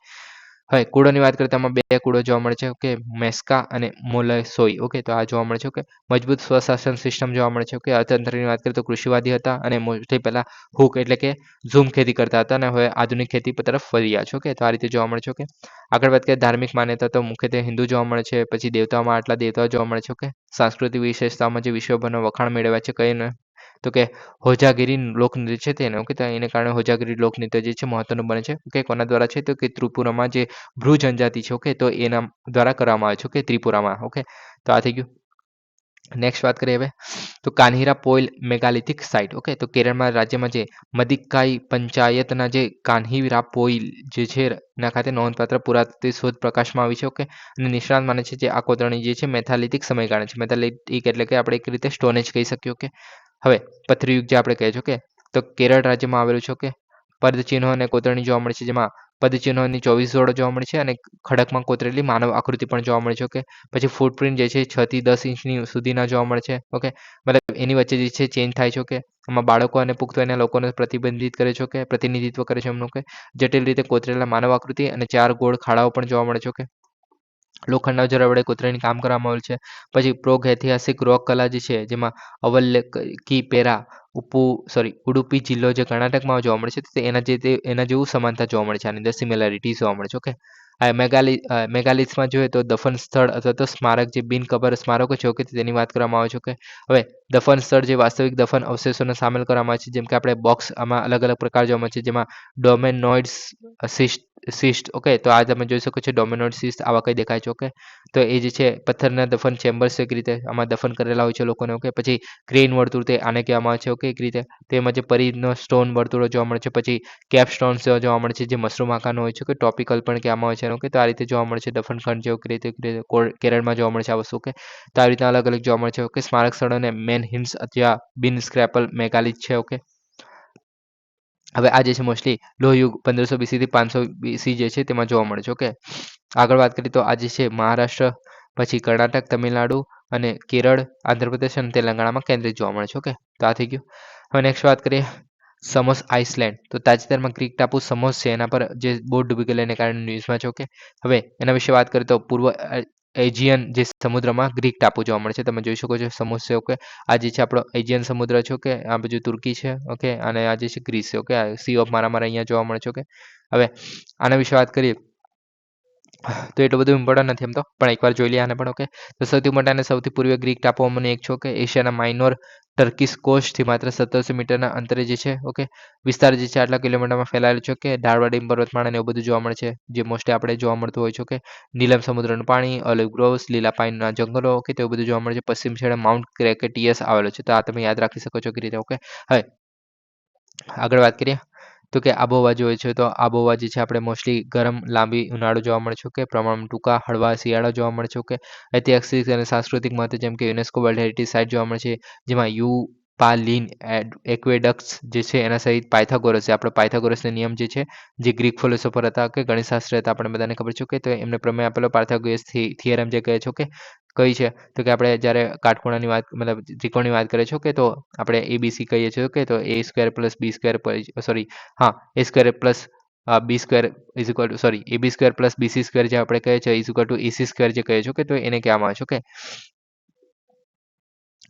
હવે કુળોની વાત કરીએ તો આમાં 2 કુળો જોવા મળે છે. ઓકે, મેસ્કા અને મોલેસોઈ. ઓકે, તો આ જોવા મળે છે. ઓકે, મજબૂત સ્વશાસન સિસ્ટમ જોવા મળે છે. ઓકે, અર્થતંત્રની વાત કરીએ તો કૃષિવાદી હતા અને મોસ્ટલી પહેલા હૂક એટલે કે ઝૂમ ખેતી કરતા હતા અને હવે આધુનિક ખેતી તરફ વળ્યા છે. ઓકે, તો આ રીતે જોવા મળે છે. ઓકે, આગળ વાત કરીએ ધાર્મિક માન્યતા તો મુખ્યત્વે હિન્દુ જોવા મળે છે. પછી દેવતાઓમાં આટલા દેવતાઓ જોવા મળે છે. ઓકે, સાંસ્કૃતિક વિશેષતાઓમાં જે વિશ્વભરના વખાણ મેળવ્યા છે કઈ તો કે હોજાગીરી લોકનૃત્ય છે તેને. ઓકે, તો એને કારણે હોજાગીરી લોકનૃત્ય જે છે મહત્વનું બને છે. ઓકે, કોના દ્વારા છે તો કે ત્રિપુરામાં જે ભ્રુ જનજાતિ છે. ઓકે, તો એના દ્વારા કરવામાં આવે છે. ઓકે, ત્રિપુરામાં. ઓકે, તો આ થઈ ગયું. નેક્સ્ટ વાત કરીએ હવે તો કાન્હિરા પોઇલ મેગાલિથિક સાઇટ. ઓકે, તો કેરળમાં રાજ્યમાં જે મદિક્કાઈ પંચાયતના જે કાન્હિરા પોઇલ જે છે એના ખાતે નોંધપાત્ર પુરાતત્વ શોધ પ્રકાશમાં આવી છે. ઓકે, અને નિષ્ણાત માને છે જે આ કોતરણી જે છે મેથાલિથિક સમયગાળા છે. મેથાલિથિક એટલે કે આપણે એક રીતે સ્ટોનેજ કહી શકીએ. ઓકે, હવે પથ્થરયુગ જે આપણે કહે છે. ઓકે, તો કેરળ રાજ્યમાં આવેલું છે. ઓકે, પદચિહ્નો અને કોતરણી જોવા મળે છે જેમાં પદચિહ્નોની 24 જોડો જોવા મળે છે અને ખડકમાં કોતરેલી માનવ આકૃતિ પણ જોવા મળે છે. ઓકે, પછી ફૂટપ્રિન્ટ જે છે 6 થી 10 ઇંચની સુધીના જોવા મળે છે. ઓકે, મતલબ એની વચ્ચે જે છે ચેન્જ થાય છે. ઓકે, આમાં બાળકો અને પુખ્ત વયના લોકોને પ્રતિબંધિત કરે છે. ઓકે, પ્રતિનિધિત્વ કરે છે એમનું. ઓકે, જટિલ રીતે કોતરેલા માનવ આકૃતિ અને 4 ગોળ ખાડાઓ પણ જોવા મળે છે. ઓકે, લોખંડના ઓજારો વડે કોતરણી કામ કરવામાં આવેલ છે. પછી પ્રોગ-ઐતિહાસિક રોક કલા જે છે જેમાં અવલ્લકીપેરા ઉડુપી જિલ્લો જે કર્ણાટકમાં જોવા મળે છે તો એના જેવું સમાનતા જોવા મળે છે. આની અંદર સિમિલારિટી જોવા મળે છે. ઓકે, આ મેગાલિથમાં જોઈએ તો દફન સ્થળ અથવા તો સ્મારક જે બિનકબર સ્મારકો છે. ઓકે, તેની વાત કરવામાં આવે છે. ઓકે, હવે દફન સ્થળ જે વાસ્તવિક દફન અવશેષોને સામેલ કરવામાં આવે છે જેમ કે આપણે બોક્સ આમાં અલગ અલગ પ્રકાર જોવા મળે છે જેમાં ડોમેનોઇડ્સ સિસ્ટ. ઓકે, તો આ તમે જોઈ શકો છો ડોમેનોઇડ સિસ્ટ આવા કઈ દેખાય છે. ઓકે, તો એ જે છે પથ્થરના દફન ચેમ્બર્સ એક રીતે આમાં દફન કરેલા હોય છે લોકોને. ઓકે, પછી ક્રેન વર્તુળ તે આને કહેવામાં આવે છે. ઓકે, એક રીતે તેમાં જે પરીનો સ્ટોન વર્તુળો જોવા મળે છે. પછી કેપ સ્ટોન્સ જોવા મળે છે જે મશરૂમ આકારનો હોય છે. કે ટોપિકલ પણ કહેવામાં આવે છે. ઓકે, તો આ રીતે જોવા મળે છે દફન ખંડ જેવું રીતે કેરળમાં જોવા મળે છે આ વસ્તુ. ઓકે, તો આવી રીતના અલગ અલગ જોવા મળે છે. ઓકે, સ્મારક સ્થળોને મેન હિન્સ અથવા બિન સ્ક્રેપલ મેગાલિથ છે. ઓકે, હવે આ જે છે મોસ્ટલી લોહયુગ 1500 BC થી 500 BC જે છે તેમાં જોવા મળે છે. ઓકે, આગળ વાત કરીએ તો આ જે છે મહારાષ્ટ્ર, પછી કર્ણાટક, તમિલનાડુ અને કેરળ, આંધ્રપ્રદેશ અને તેલંગાણામાં કેન્દ્રિત જોવા મળે છે. ઓકે, તો આ થઈ ગયું. હવે નેક્સ્ટ વાત કરીએ સમોસ આઇસલેન્ડ. તો તાજેતરમાં ગ્રીક ટાપુ સમોસ છે એના પર જે બોટ ડૂબી ગયેલા એને કારણે ન્યૂઝમાં છે. ઓકે, હવે એના વિશે વાત કરીએ તો પૂર્વ એજિયન જે સમુદ્રમાં ગ્રીક ટાપુ જોવા મળે છે. તમે જોઈ શકો છો સમોસ છે. ઓકે, આ જે છે આપણો એજિયન સમુદ્ર છે. ઓકે, આ બાજુ તુર્કી છે. ઓકે, અને આ જે છે ગ્રીસ છે. ઓકે, આ સી ઓફ મારા અહીંયા જોવા મળે છે. ઓકે, હવે આના વિશે વાત કરીએ તો એટલું બધું ઇમ્પોર્ટન્ટ નથી એમ તો, પણ એકવાર જોઈ લઈએ આને પણ. ઓકે, તો સૌથી મોટા અને સૌથી પૂર્વીય ગ્રીક ટાપુઓમાંનો એક છે. ઓકે, એશિયાના માઇનોર ટર્કીશ કોસ્ટથી માત્ર 1700 મીટરના અંતરે જે છે. ઓકે, વિસ્તાર જે છે આટલા કિલોમીટરમાં ફેલાયેલો છે. ઓકે, ઢાળવાળી પર્વતમાળા ને એવું બધું જોવા મળે છે જે મોસ્ટલી આપણે જોવા મળતું હોય છે. ઓકે, નીલમ સમુદ્રનું પાણી, ઓલિવ ગ્રોવ્સ, લીલા પાઇનના જંગલો. ઓકે, તેવું બધું જોવા મળે છે. પશ્ચિમ છેડે માઉન્ટ ક્રેકેટિયસ આવેલો છે. તો આ તમે યાદ રાખી શકો છો કે રીતે. ઓકે, હવે આગળ વાત કરીએ તો કે આબોહવા જોઈએ છે તો આબોહવા જે છે આપણે મોસ્ટલી ગરમ લાંબી ઉનાળો જોવા મળે છે. ઓકે, પ્રમાણમાં ટૂંકા હળવા શિયાળા જોવા મળે છે. ઓકે, ઐતિહાસિક અને સાંસ્કૃતિક મહત્વ જેમ કે યુનેસ્કો વર્લ્ડ હેરિટેજ સાઇટ જોવા મળે છે જેમાં પાલિન એક્વેડક્ટ્સ જે છે એના સહિત પાયથાગોરસ છે. આપણો પાયથાગોરસનો નિયમ જે છે જે ગ્રીક ફિલોસોફર હતા કે ગણિતશાસ્ત્ર હતા આપણે બધાને ખબર છે. ઓકે, તો એમને પ્રમેય આપેલો પાયથાગોરસ થિયરમ જે કહે છે. ઓકે, કઈ છે તો કે આપણે જ્યારે કાટખૂણાની વાત મતલબ ત્રિકોણની વાત કરીએ છીએ. ઓકે, તો આપણે એબીસી કહીએ છીએ. ઓકે, તો A square plus B square A square plus B square is equal to A B square plus BC square જે આપણે કહીએ છીએ is equal to AC square જે કહીએ છીએ. ઓકે, તો એને કહેવામાં આવે છે. ઓકે,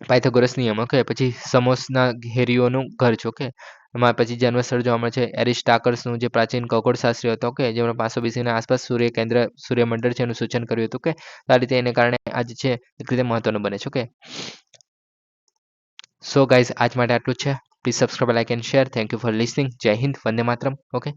પાયથાગોરસ નિયમ. ઓકે, પછી સમોસના ઘેરીઓનું ઘર છે. ઓકે, એમાં પછી જન્મસ્થળ જોવા મળે છે એરિસ્ટાકર્સનું જે પ્રાચીન ખગોળશાસ્ત્રી હતો. ઓકે, જેમણે 500 BC આસપાસ સૂર્યમંડળ છે એનું સૂચન કર્યું હતું. ઓકે, આ રીતે એને કારણે આ જે છે એક રીતે મહત્વનું બને છે. ઓકે, સો ગાઈઝ આજ માટે આટલું જ છે. Please subscribe, like and share. Thank you for listening. જય હિન્દ, વંદે માતરમ. ઓકે.